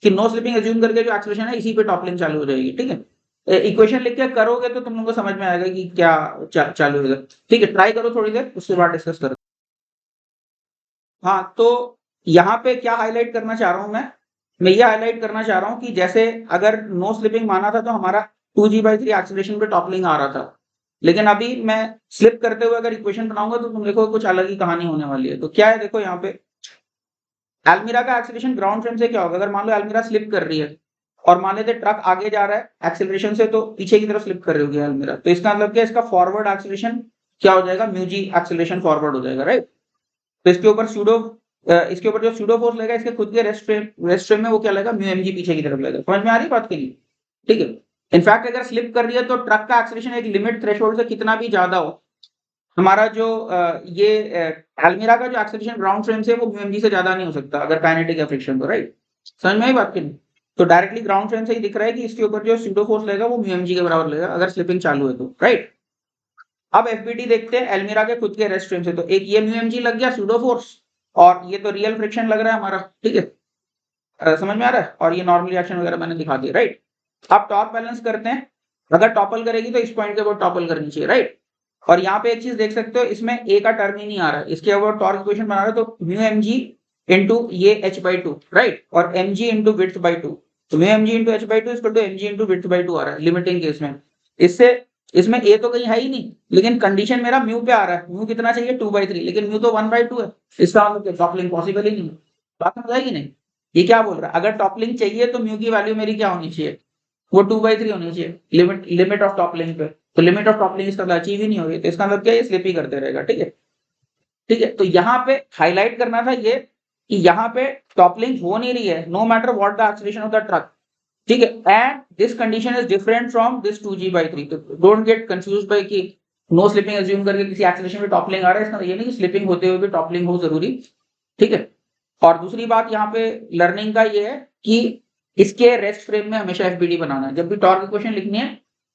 कि नो स्लिपिंग एज्यूम करके जो एक्सेलरेशन है इसी पे टॉपलिंग चालू हो जाएगी, ठीक है? इक्वेशन लिख के करोगे तो तुम लोगों को समझ में आएगा कि क्या चालू होगा। ठीक है, ट्राई करो थोड़ी देर, उसके बाद डिस्कस करो। हाँ, तो यहाँ पे क्या हाईलाइट करना चाह रहा हूं मैं ये हाईलाइट करना चाह रहा हूं कि जैसे अगर नो स्लिपिंग माना था तो हमारा 2g/3 एक्सेलरेशन पे टॉपलिंग आ रहा था, लेकिन अभी मैं स्लिप करते हुए अगर इक्वेशन बनाऊंगा तो तुम देखो कुछ अलग ही कहानी होने वाली है। तो क्या है, देखो यहाँ पे एल्मिरा का एक्सेलरेशन ग्राउंड फ्रेम से क्या होगा, अगर मान लो एल्मिरा स्लिप कर रही है और मान लेते ट्रक आगे जा रहा है एक्सेलरेशन से तो पीछे की तरफ स्लिप कर रही होगी एल्मिरा, तो इसका मतलब क्या, इसका फॉरवर्ड एक्सेलरेशन क्या हो जाएगा, म्यूजी एक्सेलरेशन फॉरवर्ड हो जाएगा, राइट? तो इसके ऊपर इसके ऊपर जो सूडो फोर्स लगेगा इसके खुद के रेस्ट फ्रेम में वो क्या लगेगा, म्यू एमजी पीछे की तरफ लगेगा। समझ में आ रही बात के लिए? ठीक है। इनफैक्ट अगर स्लिप कर रही है तो ट्रक का एक्सेलरेशन एक लिमिट थ्रेशोल्ड से कितना भी ज्यादा हो, हमारा जो ये एल्मिरा का जो एक्सेलरेशन ग्राउंड फ्रेम से वो म्यू एमजी से ज्यादा नहीं हो सकता अगर काइनेटिक या फ्रिक्शन तो, राइट? समझ में आई बात की नहीं? तो डायरेक्टली ग्राउंड फ्रेम से ही दिख रहा है कि इसके ऊपर जो सूडो फोर्स लगेगा वो म्यू एमजी के बराबर लगेगा अगर स्लिपिंग चालू है तो, राइट? अब एफबीटी देखते हैं एल्मिरा के खुद के रेस्ट फ्रेम से, तो एक ये म्यू एमजी लग गया सूडो फोर्स और ये तो रियल फ्रिक्शन लग रहा है हमारा, ठीक है? समझ में आ रहा है? और ये नॉर्मल रिएक्शन वगैरह मैंने दिखा दिया, राइट? अब टॉर्क बैलेंस करते हैं, अगर टॉपल करेगी तो इस पॉइंट के ऊपर टॉपल करनी चाहिए, राइट? और यहाँ पे एक चीज देख सकते हो, इसमें ए का टर्म ही नहीं आ रहा है, इसके ऊपर टॉर्क इक्वेशन बना रहे हो तो म्यू एम जी इंटू ये h/2, राइट? और M G into width by two, तो mu M G into h/2 is two M G into width by two आ रहा है लिमिटिंग केस में। इससे इसमें ए तो कहीं है ही नहीं, लेकिन कंडीशन मेरा म्यू पे आ रहा है, म्यू कितना चाहिए 2/3, लेकिन म्यू तो 1/2 है, इसका मतलब टॉपलिंग पॉसिबल ही नहीं है। बात समझ आएगी नहीं? ये क्या बोल रहा है, अगर टॉपलिंग चाहिए तो म्यू की वैल्यू मेरी क्या होनी चाहिए, वो 2/3 होनी चाहिए लिमिट ऑफ टॉपलिंग पे, तो लिमिट ऑफ टॉपलिंग इसका अचीव ही नहीं होगी, तो इसका मतलब क्या, ये स्लिप ही करते रहेगा, ठीक है? ठीक है, तो यहाँ पे हाईलाइट करना था ये कि यहाँ पे टॉपलिंग हो नहीं रही है, no matter what the acceleration of the truck, ठीक है, and this condition is different from this 2g/3। तो डोंट गेट कंफ्यूज बाय कि नो स्लिपिंग एज्यूम करके किसी एक्सीलरेशन पे टॉपलिंग आ रहा है, इसका ये नहीं कि स्लिपिंग होते हुए भी टॉपलिंग हो जरूरी, ठीक है। और दूसरी बात यहाँ पे लर्निंग का ये है कि इसके रेस्ट फ्रेम में हमेशा एफबीडी बनाना है। जब भी टॉर्क इक्वेशन लिखनी है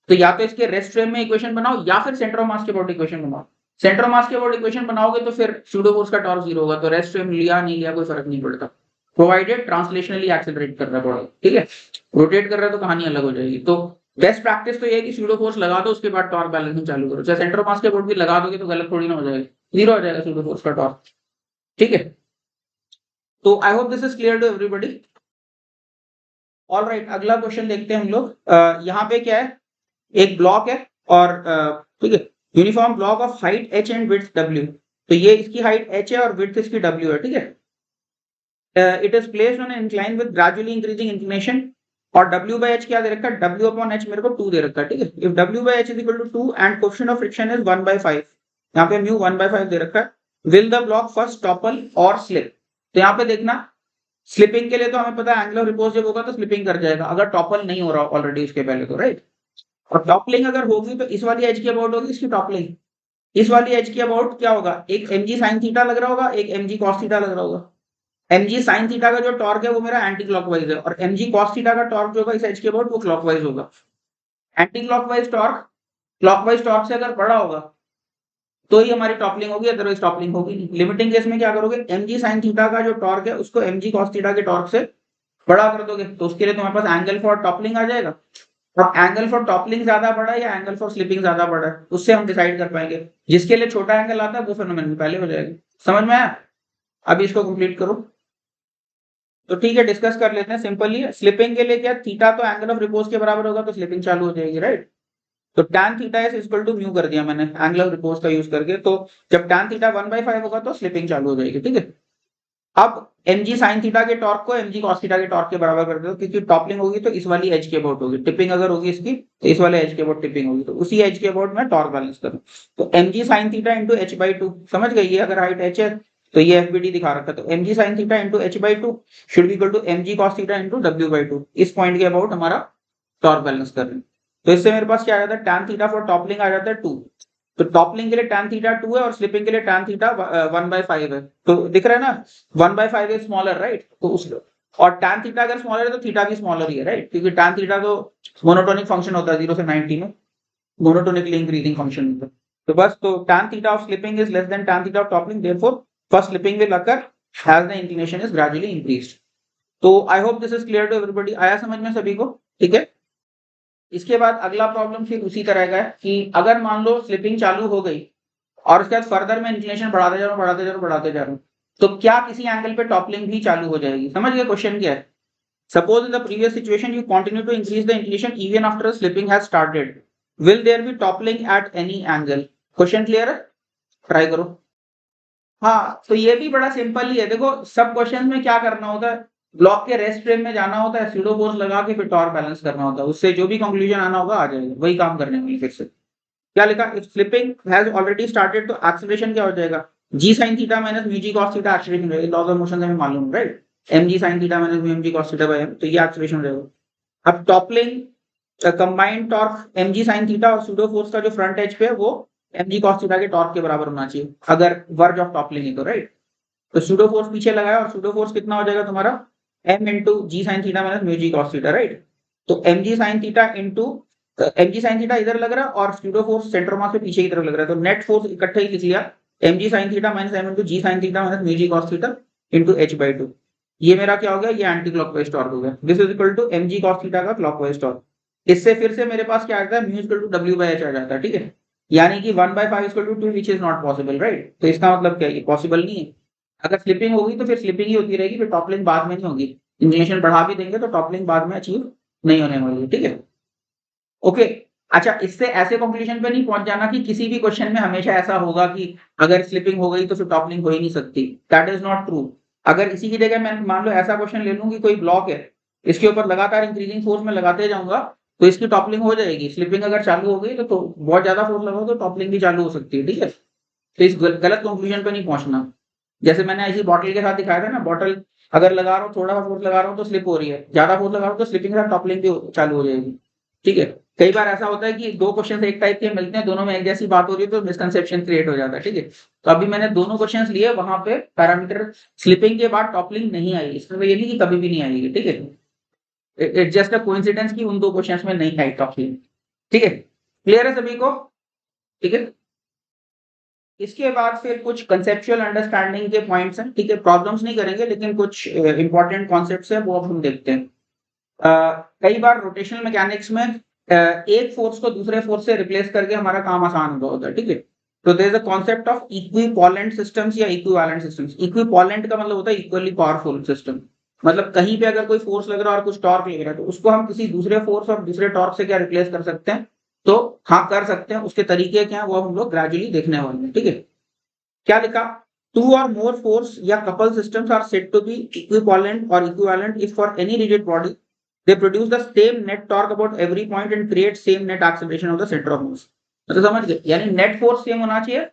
तो या तो इसके रेस्ट फ्रेम में इक्वेशन बनाओ या फिर सेंटर ऑफ मास के अबाउट इक्वेशन बनाओ। सेंटर ऑफ मास के अबाउट इक्वेशन बनाओगे तो फिर स्यूडो फोर्स का टॉर्क 0 होगा, तो रेस्ट फ्रेम लिया नहीं लिया कोई फर्क नहीं पड़ता, प्रोवाइडेड ट्रांसलेशनली एक्सेलरेट कर रहा है बॉडी, ठीक है। रोटेट कर रहा है तो कहानी अलग हो जाएगी। तो बेस्ट प्रैक्टिस तो ये है कि स्यूडो फोर्स लगा दो, उसके बाद टॉर्क बैलेंसिंग चालू करो। चाहे सेंटर ऑफ मास के अबाउट भी लगा दोगे तो गलत थोड़ी ना हो जाएगा, 0 हो जाएगा स्यूडो फोर्स का टॉर्क, ठीक है। तो I hope this is clear to everybody. Alright, अगला क्वेश्चन देखते हैं हम लोग। यहाँ पे क्या है, एक ब्लॉक है और ठीक है, uniform block of height h and width w। तो ये इसकी हाइट h है और विड्थ इसकी w है, ठीक है। It is placed on incline with gradually increasing inclination, और w by h क्या दे रखा है, w upon h मेरे को 2 दे रखा है, ठीक है। If w by h is equal to 2 and coefficient of friction is 1/5, यहाँ पे म्यू 1/5 दे रखा है, will the block first topple और स्लिप। तो यहाँ पे देखना, स्लिपिंग के लिए तो हमें पता है एंगल ऑफ रिपोज जब होगा तो स्लिपिंग कर जाएगा, अगर टॉपल नहीं हो रहा ऑलरेडी उसके पहले तो, राइट। और टॉपलिंग अगर होगी तो इस वाली एज की अबाउट होगी इसकी टॉपलिंग, इस वाली एज की अबाउट क्या होगा, एक mg sin थीटा लग रहा होगा, एक mg cos थीटा लग रहा होगा। mg sin थीटा का जो टॉर्क है वो मेरा एंटी क्लॉकवाइज है, और mg cos थीटा का टॉर्क जो होगा इस एज की अबाउट वो क्लॉकवाइज होगा। Anti clockwise torque clockwise torque से अगर बड़ा होगा तो ही हमारी टॉपलिंग होगी, अदरवाइज टॉपलिंग होगी नहीं। लिमिटिंग केस में क्या करोगे, mg sin थीटा का जो टॉर्क है उसको mg cos थीटा के टॉर्क से बड़ा कर दोगे, तो उसके लिए तुम्हारे पास एंगल फॉर टॉपलिंग आ जाएगा। और एंगल फॉर टॉपलिंग ज्यादा बड़ा है या एंगल फॉर स्लिपिंग ज्यादा बड़ा है, उससे हम डिसाइड कर पाएंगे। जिसके लिए छोटा एंगल आता है वो फिनोमेनन पहले हो जाएगा। समझ में आया? अभी इसको कंप्लीट करो। तो ठीक है, डिस्कस कर लेते हैं सिंपली। स्लिपिंग के लिए क्या, थीटा तो एंगल ऑफ रिपोज के बराबर होगा तो स्लिपिंग चालू हो जाएगी, राइट। तो tan theta is equal to mu कर दिया मैंने एंगल ऑफ रिपोज का यूज करके, तो जब tan थीटा 1/5 होगा तो स्लिपिंग चालू हो जाएगी, ठीक है। अब mg sin थीटा के टॉर्क को mg cos थीटा के टॉर्क के बराबर कर दो, क्योंकि टॉपलिंग होगी तो इस वाली एज के अबाउट होगी, टिपिंग अगर होगी इसकी तो इस वाले एज के अबाउट टिपिंग होगी, तो उसी एज के अबाउट मैं टॉर्क बैलेंस करूं। तो mg sin theta into h/2, समझ गए, ये अगर हाइट h है तो ये fbd दिखा रखा है, तो mg sin theta into h/2 should be equal to mg cos theta into w/2। इस पॉइंट के अबाउट हमारा टॉर्क बैलेंस कर रहे हैं। तो इससे मेरे पास क्या आ जाता है, tan थीटा फॉर टॉपलिंग आ जाता है 2। तो टॉपलिंग के लिए tan थीटा 2 है और स्लिपिंग के लिए tan थीटा 1/5 है। तो दिख रहा है ना, 1/5 इज स्मॉलर, राइट। तो उस और tan थीटा अगर स्मॉलर है तो थीटा भी स्मॉलर ही है, राइट, क्योंकि tan थीटा तो मोनोटोनिक फंक्शन होता है 0 से 90 में, मोनोटोनिकली इंक्रीजिंग फंक्शन होता है। तो बस, तो tan theta of slipping is less than tan theta of toppling, therefore first slipping will occur as the inclination is gradually increased। तो I hope this is clear to everybody. आया समझ में सभी को? ठीक है। इसके बाद अगला प्रॉब्लम फिर उसी तरह का है कि अगर मान लो स्लिपिंग चालू हो गई और उसके बाद फर्दर में इंक्लिनेशन बढ़ाते जा रहा हूँ बढ़ाते जा रहा हूँ बढ़ाते जा रहा हूँ, तो क्या किसी एंगल पे टॉपलिंग भी चालू हो जाएगी? समझ गए क्वेश्चन क्या है? Suppose in the previous situation you continue to increase the inclination even after slipping has started, will there be toppling at any angle? Question clear है? ट्राई करो। हाँ, तो ये भी बड़ा सिंपल ही है। देखो, सब क्वेश्चन में क्या करना होता है, ब्लॉक के रेस्ट फ्रेम में जाना होता है, स्यूडो फोर्स लगा के फिर टॉर्क बैलेंस करना होता है, उससे जो भी कंक्लूजन आना होगा आ जाएगा, वही काम करने वाली। फिर से क्या लिखा, if slipping has already started तो एक्सेलरेशन क्या हो जाएगा, g sin theta minus mu G cos theta acceleration रहेगा, लॉज ऑफ मोशन हमें मालूम है, right. mg sin theta minus mu G cos theta by m, तो ये एक्सेलरेशन हो जाएगा। अब toppling combined torque mg sin theta और स्यूडो फोर्स का जो फ्रंट एज पे है वो mg cos थीटा के टॉर्क के बराबर होना चाहिए अगर वर्ज ऑफ टॉपलिंग है तो, राइट। तो स्यूडो फोर्स पीछे लगाया और स्यूडो फोर्स कितना हो जाएगा तुम्हारा, m into G sine theta minus mu G cos theta, right. तो mg sin theta into mg sin theta इधर लग रहा है और स्यूडो फोर्स सेंटर मास पे पीछे की तरफ लग रहा है, तो नेट फोर्स इकट्ठा ही लिख लिया, mg sin theta minus m into G sine theta minus mu G cos theta into h/2। ये मेरा क्या हो गया, ये एंटी क्लॉकवाइज टॉर्क हो गया। This is equal to mg cos theta का क्लॉकवाइज टॉर्क। इससे फिर से मेरे पास क्या आता है, म्यू इक्वल टू w/h आ जाता है, ठीक है। यानी कि 1/5 equal to 2 which is not possible, right. तो इसका मतलब क्या है, ये पॉसिबल नहीं है। अगर स्लिपिंग होगी तो फिर स्लिपिंग ही होती रहेगी, फिर टॉपलिंग बाद में नहीं होगी। इंक्लिनेशन बढ़ा भी देंगे तो टॉपलिंग बाद में अचीव नहीं होने वाली है, ठीक है। ओके, अच्छा, इससे ऐसे कंक्लूजन पे नहीं पहुंच जाना कि किसी भी क्वेश्चन में हमेशा ऐसा होगा कि अगर स्लिपिंग हो गई तो फिर टॉपलिंग हो ही नहीं सकती। That is not true. अगर इसी की जगह मैं मान लो ऐसा क्वेश्चन ले लूं कि कोई ब्लॉक है, इसके ऊपर लगातार इंक्रीजिंग फोर्स में लगाते जाऊंगा तो इसकी टॉपलिंग हो जाएगी। स्लिपिंग अगर चालू हो गई तो बहुत ज्यादा फोर्स लगाओ तो टॉपलिंग भी चालू हो सकती है, ठीक है। तो इस गलत कंक्लूजन पे नहीं पहुंचना। जैसे मैंने ऐसी बॉटल के साथ दिखाया था ना, बॉटल अगर लगा रहा हूँ, थोड़ा सा फोर्स लगा रहा हूँ तो स्लिप हो रही है, ज्यादा फोर्स लगा रहा हूँ तो स्लिपिंग के साथ टॉपलिंग भी चालू हो जाएगी। ठीक है, कई बार ऐसा होता है कि दो क्वेश्चन एक टाइप के मिलते हैं, दोनों में एक जैसी बात हो रही है तो मिसकंसेप्शन क्रिएट हो जाता है। ठीक है, तो अभी मैंने दोनों क्वेश्चंस लिए, वहां पे पैरामीटर स्लिपिंग के बाद टॉपलिंग नहीं आई, इसमें ये नहीं कि कभी भी नहीं आएगी। ठीक है, इट्स जस्ट अ कोइंसिडेंस कि उन दो क्वेश्चंस में नहीं आई टॉपलिंग। ठीक है, क्लियर है सभी को? ठीक है, इसके बाद फिर कुछ कंसेप्चुअल अंडरस्टैंडिंग के पॉइंट्स हैं। ठीक है, प्रॉब्लम्स नहीं करेंगे लेकिन कुछ इंपॉर्टेंट कॉन्सेप्ट्स हैं वो अब हम देखते हैं। कई बार रोटेशनल मैकेनिक्स में एक फोर्स को दूसरे फोर्स से रिप्लेस करके हमारा काम आसान होता है। ठीक है, तो there is a concept of equipollent systems या इक्विवेलेंट सिस्टम्स। इक्विपोलेंट का मतलब होता है इक्वली पावरफुल सिस्टम। मतलब कहीं पे अगर कोई फोर्स लग रहा है और कुछ टॉर्क लग रहा है तो उसको हम किसी दूसरे फोर्स और दूसरे टॉर्क से क्या रिप्लेस कर सकते हैं? तो हाँ, कर सकते हैं। उसके तरीके क्या है वो हम लोग ग्रेजुअली देखने वाले हैं। ठीक है, क्या लिखा? टू और मोर फोर्स या couple systems are said to be equipollent और equivalent if for any rigid body they produce the same net torque about every point and create same net acceleration of the center of mass। तो समझ गए, यानी net force same होना चाहिए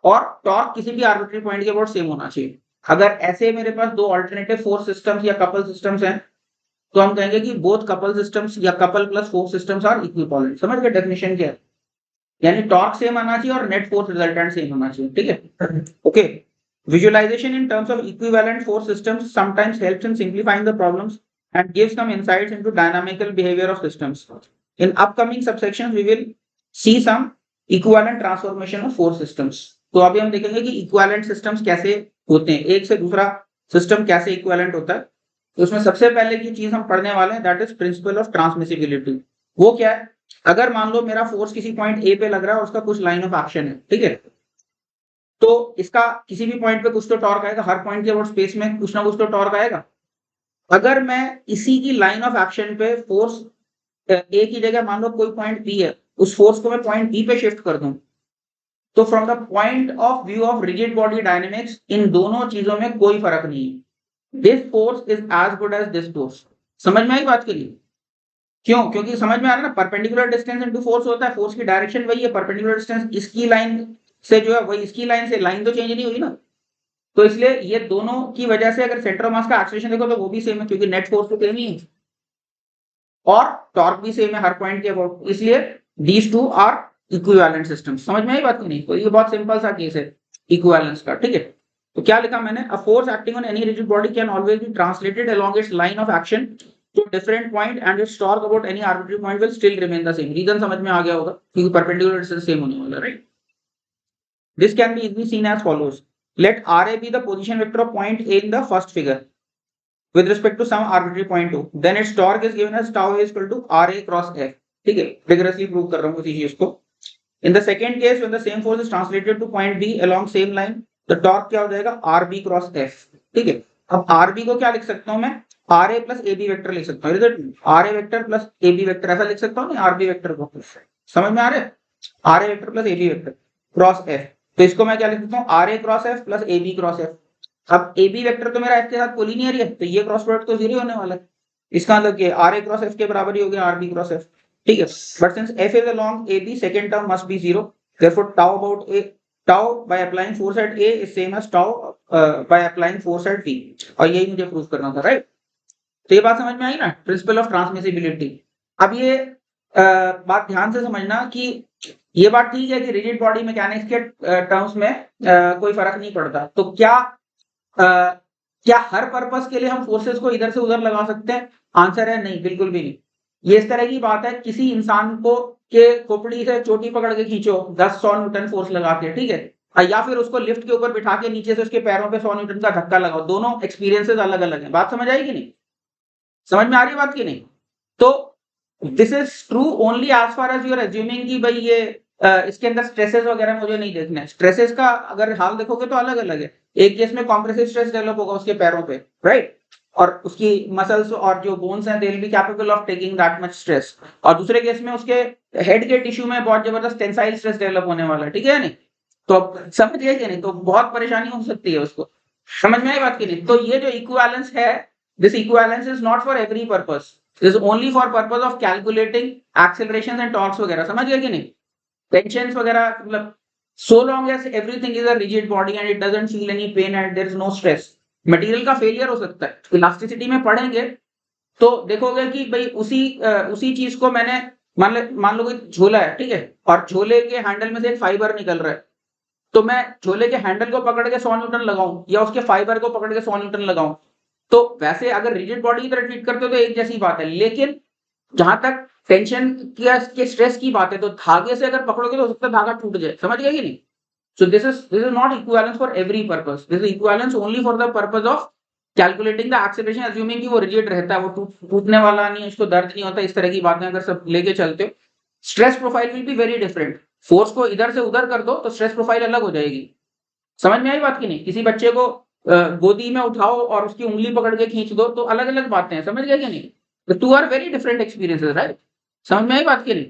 और torque किसी भी आर्बिट्री पॉइंट के अबाउट सेम होना चाहिए। अगर ऐसे मेरे पास दो अल्टरनेटिव फोर्स सिस्टम्स या कपल सिस्टम्स हैं तो हम कहेंगे कि बोथ कपल सिस्टम्स या couple plus force systems are equipollent. समझ गए डेफिनेशन क्या है? यानी टॉर्क सेम आना चाहिए और नेट फोर्स रिजल्टेंट सेम होना चाहिए। ठीक है, okay. Visualization in terms of equivalent force systems sometimes helps in simplifying the problems and gives some insights into dynamical behavior of systems. In upcoming subsections, we will see some equivalent transformation of force systems. तो अभी हम देखेंगे कि equivalent systems कैसे होते हैं, एक से दूसरा सिस्टम कैसे equivalent होता है। तो उसमें सबसे पहले की चीज हम पढ़ने वाले हैं that is principle of transmissibility. वो क्या है? अगर मान लो मेरा फोर्स किसी पॉइंट ए पे लग रहा है और उसका कुछ लाइन ऑफ एक्शन है, ठीक है, तो इसका किसी भी पॉइंट पे कुछ तो टॉर्क आएगा, हर पॉइंट के अबाउट स्पेस में कुछ ना कुछ तो टॉर्क आएगा। अगर मैं इसी की लाइन ऑफ एक्शन पे फोर्स ए की जगह मान लो कोई पॉइंट बी है, उस फोर्स को मैं पॉइंट बी पे शिफ्ट कर दूं, तो from the point of view of rigid body dynamics इन दोनों चीजों में कोई फर्क नहीं है। This force is as good as this force. समझ में आई बात के लिए? क्यों? क्योंकि समझ में आ रहा है ना, परपेंडिकुलर डिस्टेंस इनटू फोर्स होता है, फोर्स की डायरेक्शन वही है, परपेंडिकुलर डिस्टेंस इसकी लाइन से जो है वही इसकी लाइन से, लाइन तो चेंज नहीं हुई ना। तो इसलिए ये दोनों की वजह से अगर सेंटर ऑफ मास का एक्सेलरेशन देखो तो वो भी सेम है क्योंकि नेट फोर्स तो सेम ही है और टॉर्क भी सेम है हर पॉइंट के अबाउट, इसलिए these two are equivalent systems. समझ में आई बात की नहीं? तो ये बहुत सिंपल सा केस है इक्विवेलेंस का। ठीक है, तो क्या लिखा मैंने? A force acting on any rigid body can always be translated along its line of action to different point and its torque about any arbitrary point will still remain the same. Reason समझ में आ गया होगा क्योंकि perpendicular distance same होने वाला है, right? This can be easily seen as follows. Let Ra be the position vector of point A in the first figure with respect to some arbitrary point 2. Then its torque is given as tau A is equal to Ra cross F. ठीक है, rigorously prove कर रहा हूँ इसी चीज को। In the second case, when the same force is translated to point B along same line, the torque क्या हो जाएगा? Rb cross F. ठीक है, अब Rb को क्या लिख सकता हूँ मैं? Ra plus AB वेक्टर लिख सकता हूँ। Ra vector plus AB vector ऐसा लिख सकता हूँ ना, Rb वेक्टर को। समझ में आ रहा है? Ra vector plus AB vector cross F। तो इसको मैं क्या लिख सकता हूँ? Ra cross F plus AB cross F। अब AB वेक्टर तो मेरा F के साथ कोलिनियर है तो ये क्रॉस प्रोडक्ट तो जीरो होने वाला है। इसका मतलब कि Ra क्रॉस F के बराबर ही हो गया Rb क्रॉस F। ठीक है, but since F is along AB, second term must be zero. Therefore, tau by applying force at A is same as tau by applying force at B। और यही मुझे prove करना था, right? तो ये बात समझ में आई ना, प्रिंसिपल ऑफ ट्रांसमिसिबिलिटी। अब ये बात ध्यान से समझना कि ये बात ठीक है कि रिजिड बॉडी मैकेनिक्स के टर्म्स में कोई फर्क नहीं पड़ता। तो क्या हर पर्पस के लिए हम फोर्सेस को इधर से उधर लगा सकते हैं? आंसर है नहीं, बिल्कुल भी नहीं। ये इस तरह की बात है, किसी इंसान को के खोपड़ी से चोटी पकड़ के खींचो 10-100 न्यूटन फोर्स लगा के, ठीक है, या फिर उसको लिफ्ट के ऊपर बिठा के नीचे से उसके पैरों पे 100 न्यूटन का धक्का लगाओ, दोनों एक्सपीरियंसेस अलग अलग है। बात समझ आएगी नहीं? समझ में आ रही है बात की नहीं? तो this is true only as far as you are assuming कि भाई ये इसके अंदर स्ट्रेसेस वगैरह मुझे नहीं देखना है। स्ट्रेसेस का अगर हाल देखोगे तो अलग अलग है। एक केस में कॉम्प्रेसिव स्ट्रेस डेवलप होगा उसके पैरों पे, राइट, और उसकी मसल्स और जो बोन्स हैं they will be capable of taking that much stress. और दूसरे केस में उसके हेड के टिश्यू में बहुत जबरदस्त टेंसाइल स्ट्रेस डेवलप होने वाला है, ठीक है नहीं? तो अब समझ गए कि नहीं? तो बहुत परेशानी हो सकती है उसको। समझ में आई बात की नहीं? तो ये जो इक्विवेलेंस है, this equivalence is not for every purpose, this is only for purpose of calculating accelerations and torques वगैरह। समझ गए कि नहीं? टेंशंस वगैरह मतलब so long as everything is a rigid body and it doesn't feel any pain and there is no stress, material का failure हो सकता है। इलास्टिसिटी में पढ़ेंगे तो देखोगे कि भाई उसी चीज को मैंने मान लो कोई झोला है, ठीक है, और झोले के हैंडल में से एक फाइबर निकल रहा है, तो मैं झोले के हैंडल को पकड़ के 100 न्यूटन लगाऊं या उसके फाइबर को पकड़ के 100 न्यूटन लगाऊं, तो वैसे अगर रिजिड बॉडी की तरह ट्रीट करते हो तो एक जैसी बात है। लेकिन जहां तक टेंशन के स्ट्रेस की बात है, तो धागे से अगर पकड़ोगे तो हो सकता है धागा टूट जाए, समझ गए कि नहीं? So this is not equivalence for every purpose, this is equivalence only for the purpose of calculating the acceleration, assuming कि वो रिजिड रहता है, वो टूटने वाला नहीं है, उसको दर्द नहीं होता, इस तरह की बातें अगर सब लेके चलते हो। Stress profile will be very different. Force को इधर से उधर कर दो तो स्ट्रेस प्रोफाइल अलग हो जाएगी। समझ में आई बात की नहीं? किसी बच्चे को गोदी में उठाओ और उसकी उंगली पकड़ के खींच दो तो अलग अलग बातें हैं, समझ गए कि नहीं? The two are very different experiences, right? समझ में आई बात की नहीं?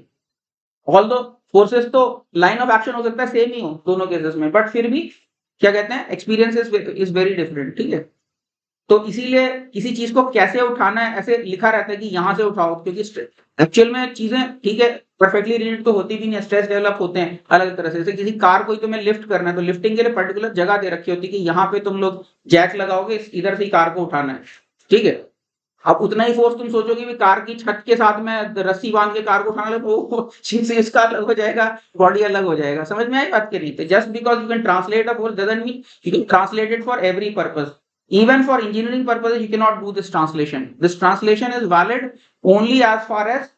ऑल्दो फोर्सेस तो लाइन ऑफ एक्शन हो सकता है सेम ही हो दोनों केसेस में, बट फिर भी क्या कहते हैं, एक्सपीरियंस इज वेरी डिफरेंट, ठीक है? तो इसीलिए किसी चीज को कैसे उठाना है ऐसे लिखा रहता है कि यहां से उठाओ, क्योंकि एक्चुअल में चीजें ठीक है परफेक्टली रिलेटेड तो होती भी नहीं, स्ट्रेस डेवलप होते हैं अलग तरह से। जैसे किसी कार को तुम्हें लिफ्ट करना है तो लिफ्टिंग के लिए पर्टिकुलर जगह दे रखी होती है कि यहाँ पे तुम लोग जैक लगाओगे, इधर से ही कार को उठाना है, ठीक है? अब उतना ही फोर्स तुम सोचोगे भी कार की छत के साथ में रस्सी बांध के कार को उठाना लगे तो इसका अलग हो जाएगा, बॉडी अलग हो जाएगा। समझ में आई बात? करी तो just because you can translate a force doesn't mean you can translate it for every purpose. Even for engineering purposes, you cannot do this translation. This translation is valid only as far as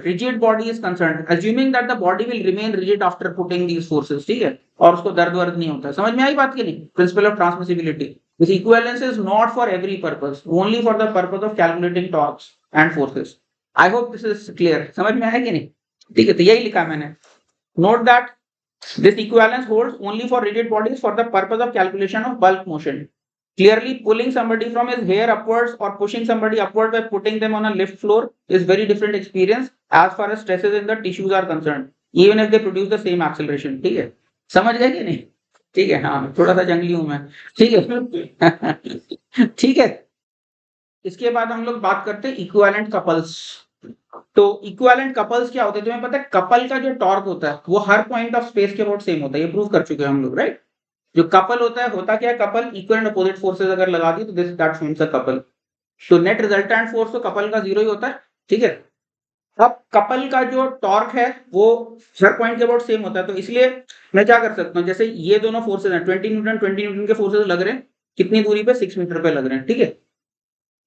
rigid body is concerned, assuming that the body will remain rigid after putting these forces, ठीक है? और उसको दर्द वर्द नहीं होता। समझ में आई बात की नहीं? Principle of transmissibility. This equivalence is not for every purpose, only for the purpose of calculating torques and forces. I hope this is clear. समझ में आया कि नहीं? ठीक है, तो यही लिखा मैंने। Note that this equivalence holds only for rigid bodies for the purpose of calculation of bulk motion. Clearly, pulling somebody from his hair upwards or pushing somebody upward by putting them on a lift floor is very different experience as far as stresses in the tissues are concerned, even if they produce the same acceleration. ठीक है, समझ गए कि नहीं? ठीक है, हाँ थोड़ा सा जंगली हूं मैं, ठीक है ठीक है। इसके बाद हम लोग बात करते हैं इक्विवेलेंट कपल्स। तो इक्विवेलेंट कपल्स क्या होते हैं? तुम्हें पता है कपल का जो टॉर्क होता है वो हर पॉइंट ऑफ स्पेस के अबाउट सेम होता है, ये प्रूव कर चुके हैं हम लोग, राइट? जो कपल होता क्या है? Couple equal and opposite forces अगर लगा दी तो this that forms a couple. तो नेट रिजल्टेंट फोर्स तो कपल का 0 ही होता है, ठीक है? अब कपल का जो टॉर्क है वो हर पॉइंट के अबाउट सेम होता है, तो इसलिए मैं क्या कर सकता हूँ, जैसे ये दोनों फोर्सेस हैं 20 न्यूटन के फोर्सेस लग रहे हैं, कितनी दूरी पे? 6 मीटर पे लग रहे हैं, ठीक है?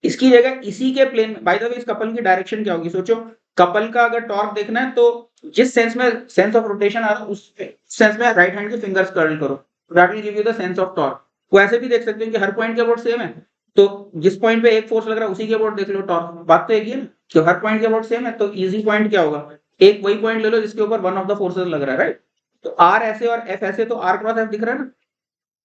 इसकी जगह इसी के प्लेन में, बाय द वे इस कपल की डायरेक्शन क्या होगी? सोचो, कपल का अगर टॉर्क देखना है तो जिस सेंस में सेंस ऑफ रोटेशन आ रहा है उस सेंस में राइट हैंड के फिंगर्स कर्ल करो, that will give you the sense of torque. वो ऐसे भी देख सकते हो कि हर पॉइंट के अबाउट सेम है, तो जिस पॉइंट पे एक फोर्स लग रहा है उसी के अबाउट देख लो टॉर्क। बात तो एक ही है ना, तो हर पॉइंट के अबाउट सेम है, तो इजी पॉइंट क्या होगा? एक वही पॉइंट ले लो जिसके ऊपर वन ऑफ द फोर्सेस लग रहा है, राइट? तो आर ऐसे और एफ ऐसे, तो आर क्रॉस एफ दिख रहा है ना,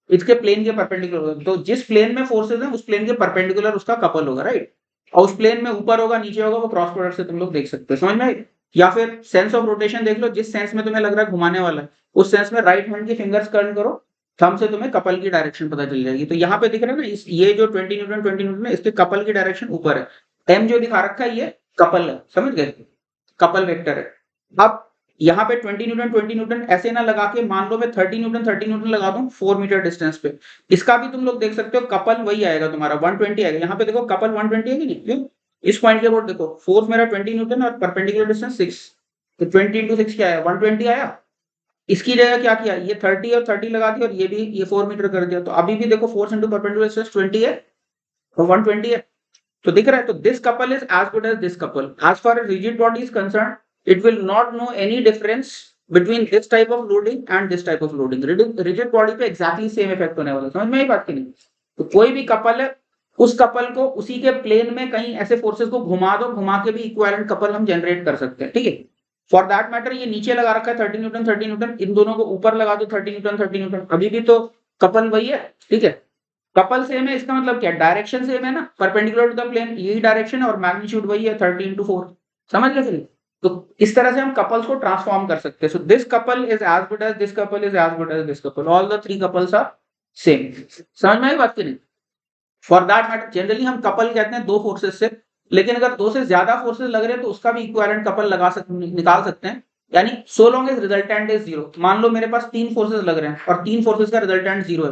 इसके प्लेन के परपेंडिकुलर होगा, तो जिस प्लेन में फोर्सेस है उस प्लेन के परपेंडिकुलर उसका कपल होगा, राइट? और उस प्लेन में ऊपर होगा नीचे होगा, वो क्रॉस प्रोडक्ट से तुम लोग देख सकते हो, समझ में? या फिर सेंस ऑफ रोटेशन देख लो, जिस सेंस में तुम्हें लग रहा है घुमाने वाला है उस सेंस में राइट हैंड के फिंगर्स कर्ल करो, थंब से तुम्हें कपल की डायरेक्शन पता चल जाएगी। तो यहाँ पे दिख रहा है ना, ये जो 20 न्यूटन है इसके कपल की डायरेक्शन ऊपर है, एम जो दिखा रखा है ये कपल है, समझ गए? कपल वेक्टर है। अब यहाँ पे 20 न्यूटन ऐसे ना लगा के मान लो मैं 30 न्यूटन लगा दूं 4 मीटर डिस्टेंस पे, इसका भी तुम लोग देख सकते हो कपल वही आएगा तुम्हारा 120 आएगा। यहाँ पे देखो कपल 120 है कि नहीं? क्यों? इस पॉइंट के अबाउट देखो, फोर्स मेरा 20 न्यूटन और परपेंडिकुलर डिस्टेंस 6, तो 20 into 6 क्या आया? 120 आया। इसकी जगह क्या किया? ये 30 और 30 लगा दिया और ये भी ये 4 मीटर कर दिया, तो अभी भी देखो फोर्स इंटू परपेंडिकुलर डिस्टेंस 20 है और 120 है, तो दिख रहा है। तो this couple is as good as this couple as far as rigid body is concern. It will not know any difference between this type of loading and this type of loading. Rigid body पे exactly same effect होने वाला है, समझ में आई बात की नहीं? तो कोई भी कपल है उस कपल को उसी के प्लेन में कहीं ऐसे फोर्सेस को घुमा दो, घुमा के भी इक्विवेलेंट कपल हम जनरेट कर सकते हैं, ठीक है? फॉर दैट मैटर ये नीचे लगा रखा है 30 न्यूटन, इन दोनों को ऊपर लगा दो 30 न्यूटन, अभी भी तो कपल वही है, ठीक है? कपल सेम है, इसका मतलब क्या? डायरेक्शन सेम है ना, परपेंडिकुलर टू द प्लेन यही डायरेक्शन है और मैग्नीट्यूड वही है 30 into 4, समझ गए? तो इस तरह से हम कपल्स को ट्रांसफॉर्म कर सकते हैं। So this couple is as good as this couple is as good as this couple, all the 3 couples are same. समझ में आई बात की नहीं? फॉर दैट मैटर जनरली हम कपल कहते हैं 2 फोर्सेस से, लेकिन अगर 2 से ज्यादा फोर्सेस लग रहे हैं तो उसका भी इक्विवेलेंट कपल निकाल सकते हैं। यानी so long as resultant is zero. मान लो मेरे पास 3 फोर्सेस लग रहे हैं और 3 फोर्सेस का रिजल्टेंट जीरो है,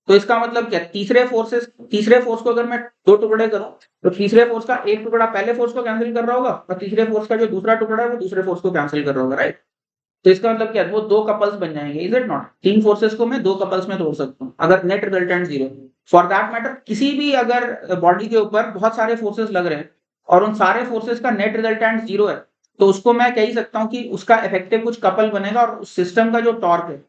तो इसका मतलब क्या, तीसरे फोर्स को अगर मैं 2 टुकड़े करूं तो तीसरे फोर्स का एक टुकड़ा पहले फोर्स को कैंसिल कर रहा होगा और तीसरे फोर्स का जो दूसरा टुकड़ा है वो दूसरे फोर्स को कैंसिल कर रहा होगा, राइट। तो इसका मतलब क्या, वो 2 कपल्स बन जाएंगे, इज इट नॉट। 3 फोर्सेस को मैं 2 कपल्स में तोड़ सकता हूँ अगर net resultant zero. For that matter किसी भी अगर बॉडी के ऊपर बहुत सारे फोर्सेस लग रहे हैं और उन सारे फोर्सेस का नेट रिजल्टेंट जीरो है, तो उसको मैं कह ही सकता हूँ कि उसका इफेक्टिव कुछ कपल बनेगा और उस सिस्टम का जो टॉर्क है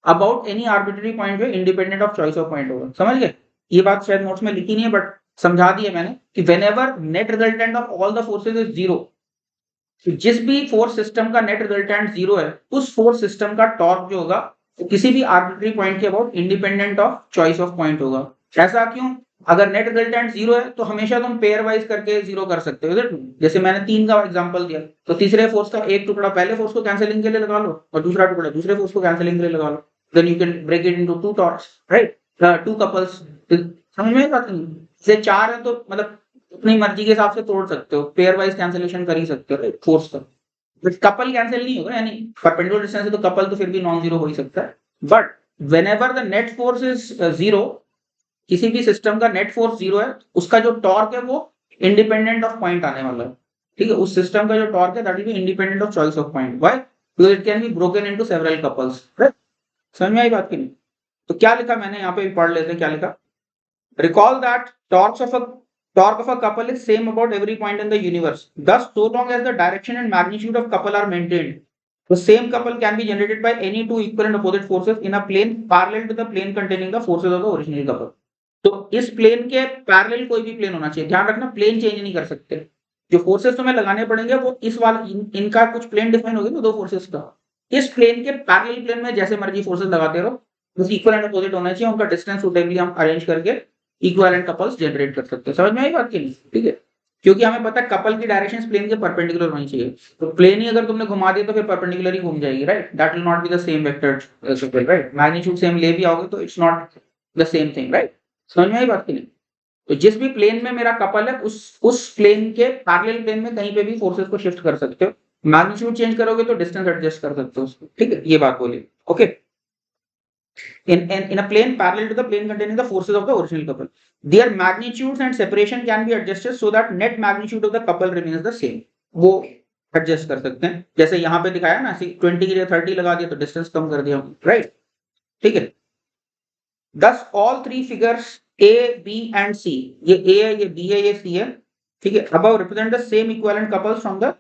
अबाउट एनी आर्बिट्ररी पॉइंट पे independent of choice of point होगा। समझ गए? ये बात शायद नोट्स में लिखी नहीं है बट समझा दी है मैंने कि whenever net resultant of all the forces is zero, जिस भी फोर्स सिस्टम का नेट रिजल्टेंट जीरो है उस फोर्स सिस्टम का टॉर्क जो होगा वो किसी भी आर्बिट्ररी पॉइंट के about independent of choice of point होगा। ऐसा क्यों? अगर नेट रिजल्टेंट जीरो है तो हमेशा तुम पेयर वाइज करके जीरो कर सकते हो, जैसे मैंने 3 का एग्जांपल दिया, तो तीसरे फोर्स का एक टुकड़ा पहले फोर्स को कैंसिलिंग के लिए लगा लो और दूसरा टुकड़ा दूसरे फोर्स को कैंसिलिंग के लिए लगा लो, then you can break it into 2 torques, right, 2 couples. समझ में बात नहीं? जैसे 4 है तो मतलब अपनी मर्जी के हिसाब से तोड़ सकते हो, पेयर वाइज कैंसिलेशन कर ही सकते हो, राइट, फोर्स का। कपल कैंसिल नहीं होगा, यानी परपेंडिकुलर डिस्टेंस है तो कपल तो फिर भी नॉन जीरो हो ही सकता है, but whenever the net force is zero, किसी भी सिस्टम का नेट फोर्स जीरो है, उसका जो टॉर्क है वो इंडिपेंडेंट ऑफ पॉइंट आने वाला है, ठीक है। उस सिस्टम का जो टॉर्क है that will be independent of choice of point. Why? Because it can be broken into several couples, right. समझ में आई बात की नहीं? तो क्या लिखा मैंने यहाँ पे, पढ़ लेते हैं क्या लिखा। Recall that torque of a couple is same about every point in the universe. Thus, so long as the direction and magnitude of couple are maintained, the same couple can be generated by any two equal and opposite forces in a plane parallel to the plane containing the forces of the original couple. तो इस plane के parallel कोई भी plane होना चाहिए, ध्यान रखना plane change नहीं कर सकते। जो फोर्सेस तुम्हें लगाने पड़ेंगे वो इस वाला इनका कुछ प्लेन डिफाइन होगी ना, 2 फोर्सेस का, इस प्लेन के पैरेलल प्लेन में जैसे मर्जी फोर्सेस लगाते रहो, बस इक्वल एंड अपोजिट होना चाहिए, उनका डिस्टेंस सुटेबली हम अरेंज करके इक्विवेलेंट कपल्स जनरेट कर सकते हैं। समझ में आई बात की नहीं? ठीक है, क्योंकि हमें पता है कपल की डायरेक्शन प्लेन के परपेंडिकुलर होनी चाहिए, तो प्लेन ही अगर तुमने घुमा दिया तो फिर परपेंडिकुलर ही घूम जाएगी, right. That will not be the same vector, right. Magnitude same ले भी आओगे तो it's not the same thing, right. समझ में आई बात की नहीं? तो जिस भी प्लेन में मेरा कपल है उस प्लेन के पैरेलल प्लेन में कहीं पे भी फोर्सेस को शिफ्ट कर सकते हो, मैग्नीट्यूड चेंज करोगे तो डिस्टेंस एडजस्ट कर सकते हो उसको, ठीक है। ये बात बोली, okay. In a plane parallel to the plane containing the forces of the original couple, their magnitudes and separation can be adjusted so that net magnitude of the couple remains the same. वो adjust कर सकते हैं, जैसे यहाँ पे दिखाया ना, 20 की जगह 30 लगा दिया तो डिस्टेंस कम कर दिया, राइट, ठीक है। Thus all 3 figures A, B and C, ये A है, ये B है, ये C है, ठीक है, above represent the same equivalent couples from the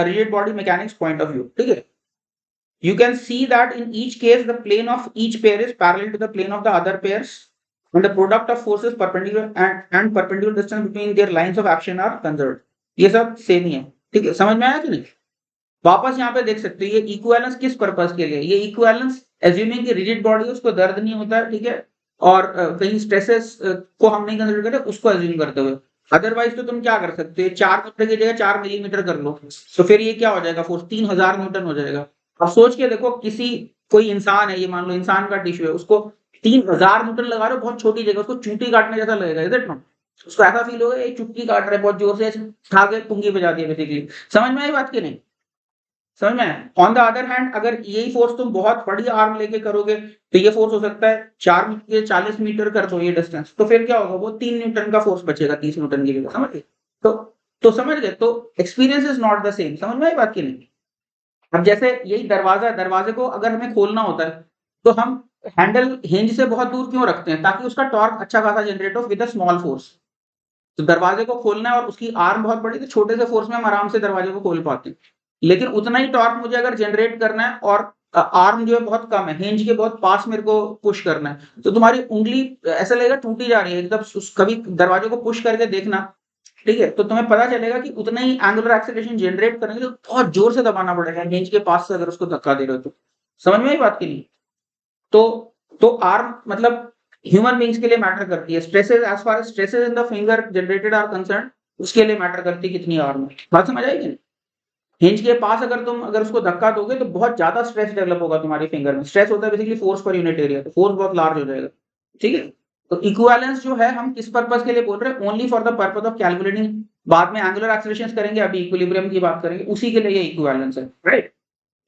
rigid body mechanics point of view, ठीक है। You can see that in each case the plane of each pair is parallel to the plane of the other pairs and the product of forces perpendicular and perpendicular distance between their lines of action are conserved. ये सब same ही है, ठीक है। समझ में आया कि नहीं? वापस यहाँ पे देख सकते हो ये इक्विवेलेंस किस पर्पस के लिए, ये इक्विवेलेंस एज्यूमिंग कि रिजिड बॉडी उसको दर्द नहीं होता है, ठीक है, और कहीं स्ट्रेसेस को हम नहीं कंसीडर करते, उसको एज्यूम करते हुए। अदरवाइज तो तुम क्या कर सकते हो, 4 मीटर की जगह 4 मिलीमीटर कर लो, तो फिर ये क्या हो जाएगा, फोर्स 3000 न्यूटन हो जाएगा। अब सोच के देखो, कोई इंसान है, ये मान लो इंसान का टिश्यू है, उसको 3000 न्यूटन लगा रहे हो बहुत छोटी जगह, उसको चूंटी काटने जैसा लगेगा, इज इट नॉट? उसको ऐसा फील होगा ये चुटकी काट रहा है बहुत जोर से, उठा के पुंगी बजा दिया बेसिकली। समझ में आई बात की नहीं? समझ में? ऑन द अदर हैंड अगर यही फोर्स तुम बहुत बड़ी आर्म लेके करोगे तो ये फोर्स हो सकता है 4 मीटर 40 मीटर कर दो ये डिस्टेंस, तो फिर क्या होगा, वो 3 न्यूटन का फोर्स बचेगा 30 न्यूटन की जगह। समझ गए? तो समझ गए? तो experience is not the same. समझ में आई बात की नहीं? अब जैसे यही दरवाजे को अगर हमें खोलना होता है तो हम हैंडल हिंज से बहुत दूर क्यों रखते हैं, ताकि उसका टॉर्क अच्छा खासा जनरेट हो विद अ स्मॉल फोर्स। तो दरवाजे को खोलना है और उसकी आर्म बहुत बड़ी, तो छोटे से फोर्स में हम आराम से दरवाजे को खोल पाते हैं, लेकिन उतना ही टॉर्क मुझे अगर जनरेट करना है और आर्म जो है बहुत कम है, हिंज के बहुत पास मेरे को पुश करना है, तो तुम्हारी उंगली ऐसा लगेगा टूटी जा रही है एकदम। कभी दरवाजे को पुश करके देखना, ठीक है, तो तुम्हें पता चलेगा कि उतना ही एंगुलर एक्सेलरेशन जनरेट करेंगे तो बहुत जोर से दबाना पड़ेगा हिंज के पास से, अगर उसको धक्का दे रहे हो तो। समझ में आई बात की नहीं? तो आर्म मतलब ह्यूमन बींग्स के लिए मैटर करती है, stresses as far as stresses in the finger generated are concern, उसके लिए मैटर करती है कितनी आर्म है। बात समझ आएगी नहीं? हिंज के पास अगर उसको धक्का दोगे तो बहुत ज्यादा स्ट्रेस डेवलप होगा तुम्हारी फिंगर में। स्ट्रेस होता है basically force per unit area, तो फोर्स बहुत लार्ज हो जाएगा, ठीक है। तो इक्विवेलेंस जो है हम किस पर्पस के लिए बोल रहे हैं, only for the purpose of calculating, बाद में एंगुलर एक्सेलरेशंस करेंगे, अभी इक्विलिब्रियम की बात करेंगे, उसी के लिए ये इक्विवेलेंस है, राइट।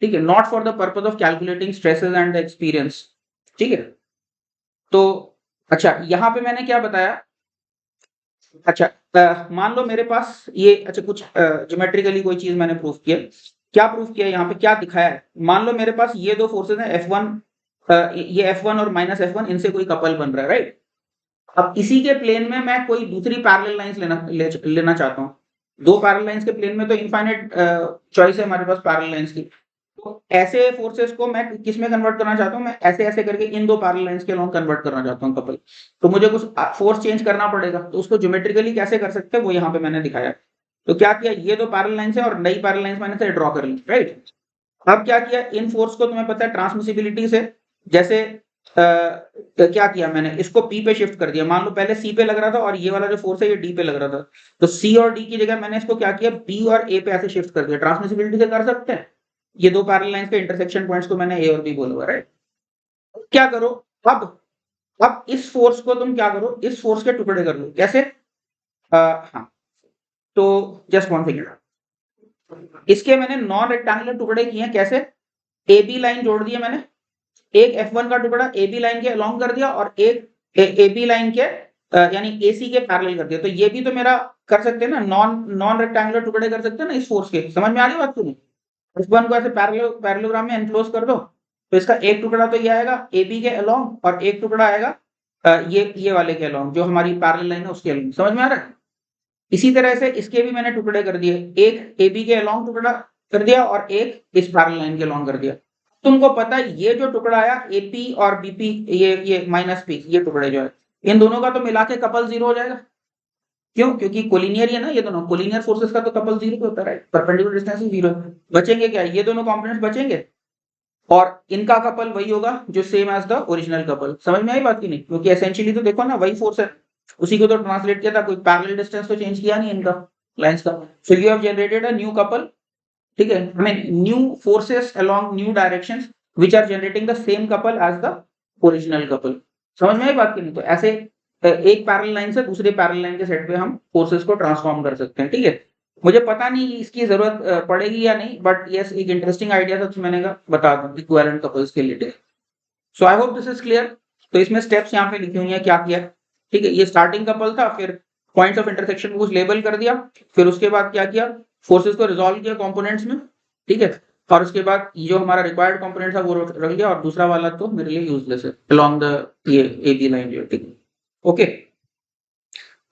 ठीक है, not for the purpose of calculating stresses and experience. ठीक है, तो अच्छा यहाँ पे मैंने क्या बताया, अच्छा मान लो मेरे पास ये अच्छा कुछ ज्योमेट्रिकली कोई चीज मैंने प्रूफ किया, क्या प्रूफ किया यहाँ पे क्या दिखाया है, मान लो मेरे पास ये दो फोर्सेस हैं F1, ये F1 और माइनस F1, इनसे कोई कपल बन रहा है, राइट। अब इसी के प्लेन में मैं कोई दूसरी पैरेलल लाइंस लेना चाहता हूँ। दो पैरेलल लाइंस के प्लेन में तो इनफाइनाइट चॉइस है हमारे पास पैरेलल लाइंस की। तो ऐसे फोर्सेस को मैं किस में कन्वर्ट करना चाहता हूँ, मैं ऐसे ऐसे करके इन दो पैरेलल लाइंस के अलॉन्ग कन्वर्ट करना चाहता हूँ कपल। तो मुझे कुछ फोर्स चेंज करना पड़ेगा, तो उसको ज्योमेट्रिकली कैसे कर सकते हैं वो यहाँ पे मैंने दिखाया। तो क्या किया, ये दो पैरेलल लाइंस है और नई पैरेलल लाइंस मैंने से ड्रॉ कर ली, राइट। अब क्या किया, इन फोर्स को तुम्हें पता है ट्रांसमिसिबिलिटी से, जैसे तो क्या किया मैंने, इसको P पे शिफ्ट कर दिया। मान लो पहले C पे लग रहा था और ये वाला जो फोर्स है ये D पे लग रहा था, तो C और D की जगह मैंने इसको क्या किया, B और A पे ऐसे शिफ्ट कर दिया। ट्रांसमिसिबिलिटी से कर सकते हैं, ये दो पैरेलल लाइंस के इंटरसेक्शन पॉइंट्स को मैंने A और B बोला हुआ, राइट। क्या करो, अब इस फोर्स को तुम क्या करो, इस फोर्स के टुकड़े कर लो, कैसे, हाँ, तो जस्ट वन सेकेंड, इसके मैंने नॉन रेक्टेंगुलर टुकड़े किए हैं, कैसे, ए बी लाइन जोड़ दी है मैंने, एक F1 का टुकड़ा ए बी लाइन के अलॉन्ग कर दिया और एक ए बी लाइन के यानी AC के पैरेलल कर दिया। तो ये भी तो मेरा कर सकते हैं ना, नॉन नॉन रेक्टेंगुलर टुकड़े कर सकते हैं ना इस फोर्स के। समझ में आ रही है बात तुम्हें, F1 को ऐसे पैरेललोग्राम में एनक्लोज कर दो, तो इसका एक टुकड़ा तो ये आएगा AB के अलॉन्ग और एक टुकड़ा आएगा ये वाले के अलॉन्ग, जो हमारी पैरेलल लाइन है उसके अलॉन्ग। समझ में आ रहा है। इसी तरह से इसके भी मैंने टुकड़े कर दिए, एक AB के अलॉन्ग टुकड़ा कर दिया और एक इस पैरेलल लाइन के अलॉन्ग कर दिया। तुमको पता है ये जो टुकड़ा आया AP और BP, ये माइनस P, ये टुकड़े जो है इन दोनों का तो मिला के कपल 0 हो जाएगा। क्यों, क्योंकि कोलिनियर है ना, ये दोनों कोलिनियर फोर्सेस का तो कपल 0 होता है, राइट। परपेंडिकुलर डिस्टेंस 0 बचेंगे क्या, ये दोनों कंपोनेंट्स बचेंगे और इनका कपल वही होगा जो same as the original couple. समझ में आई बात की नहीं, क्योंकि एसेंशियली तो देखो ना वही फोर्स है, उसी को तो ट्रांसलेट किया था, कोई पैरेलल डिस्टेंस तो चेंज किया नहीं इनका लाइंस का। So you have generated a new couple, ठीक है, I mean new forces along new directions which are generating the same couple as the original couple. समझ में आई बात की नहीं। तो ऐसे एक पैरेलल लाइन से दूसरे पैरेलल लाइन के सेट पे हम फोर्सेस को ट्रांसफॉर्म कर सकते हैं, ठीक है। मुझे पता नहीं इसकी जरूरत पड़ेगी या नहीं, बट यस एक इंटरेस्टिंग आइडिया था तो मैंने कहा बता दूं इक्विवेलेंट कपल्स के लिए। So I hope this is clear. तो इसमें स्टेप्स यहाँ पे लिखी हुई हैं क्या किया, ठीक है। ये स्टार्टिंग कपल था, फिर पॉइंट्स ऑफ इंटरसेक्शन को कुछ लेबल कर दिया, फिर उसके बाद क्या किया, फोर्सेस को रिजॉल्व किया कंपोनेंट्स में, ठीक है। और उसके बाद जो हमारा रिक्वायर्ड कंपोनेंट था वो रख लिया और दूसरा वाला तो मेरे लिए यूजलेस है अलोंग द ये AB लाइन जो, ठीक है, ओके।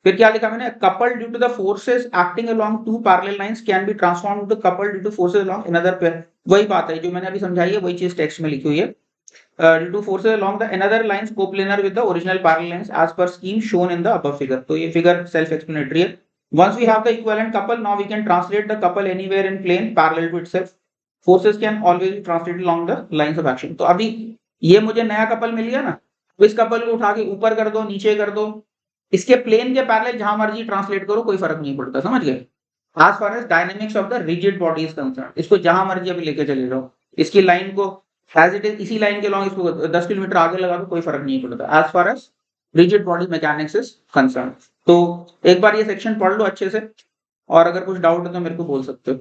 फिर क्या लिखा मैंने, couple due to the forces acting along two parallel lines can be transformed into couple due to forces along another pair. वही बात है जो मैंने अभी समझाई है, वही चीज टेक्स्ट में लिखी हुई है। Due to forces along the another lines coplanar with the original parallel lines as per scheme shown in the above figure. तो ये फिगर self explanatory है। Once we have the equivalent couple, now we can translate the couple anywhere in plane parallel to itself. Forces can always be translated along the lines of action. तो अभी ये मुझे नया couple मिल गया ना, तो इस कपल को उठा के ऊपर कर दो नीचे कर दो, इसके प्लेन के पैरेलल जहां मर्जी ट्रांसलेट करो कोई फर्क नहीं पड़ता। समझ गए। As far as dynamics of the rigid body is concerned, इसको जहां मर्जी अभी लेके चले जाओ, इसकी लाइन को एज इट इज इसी लाइन के लॉन्ग इसको 10 किलोमीटर आगे लगा दो कोई फर्क नहीं पड़ता as far as rigid body mechanics is concern. तो एक बार ये सेक्शन पढ़ लो अच्छे से, और अगर कुछ डाउट है तो मेरे को बोल सकते हो।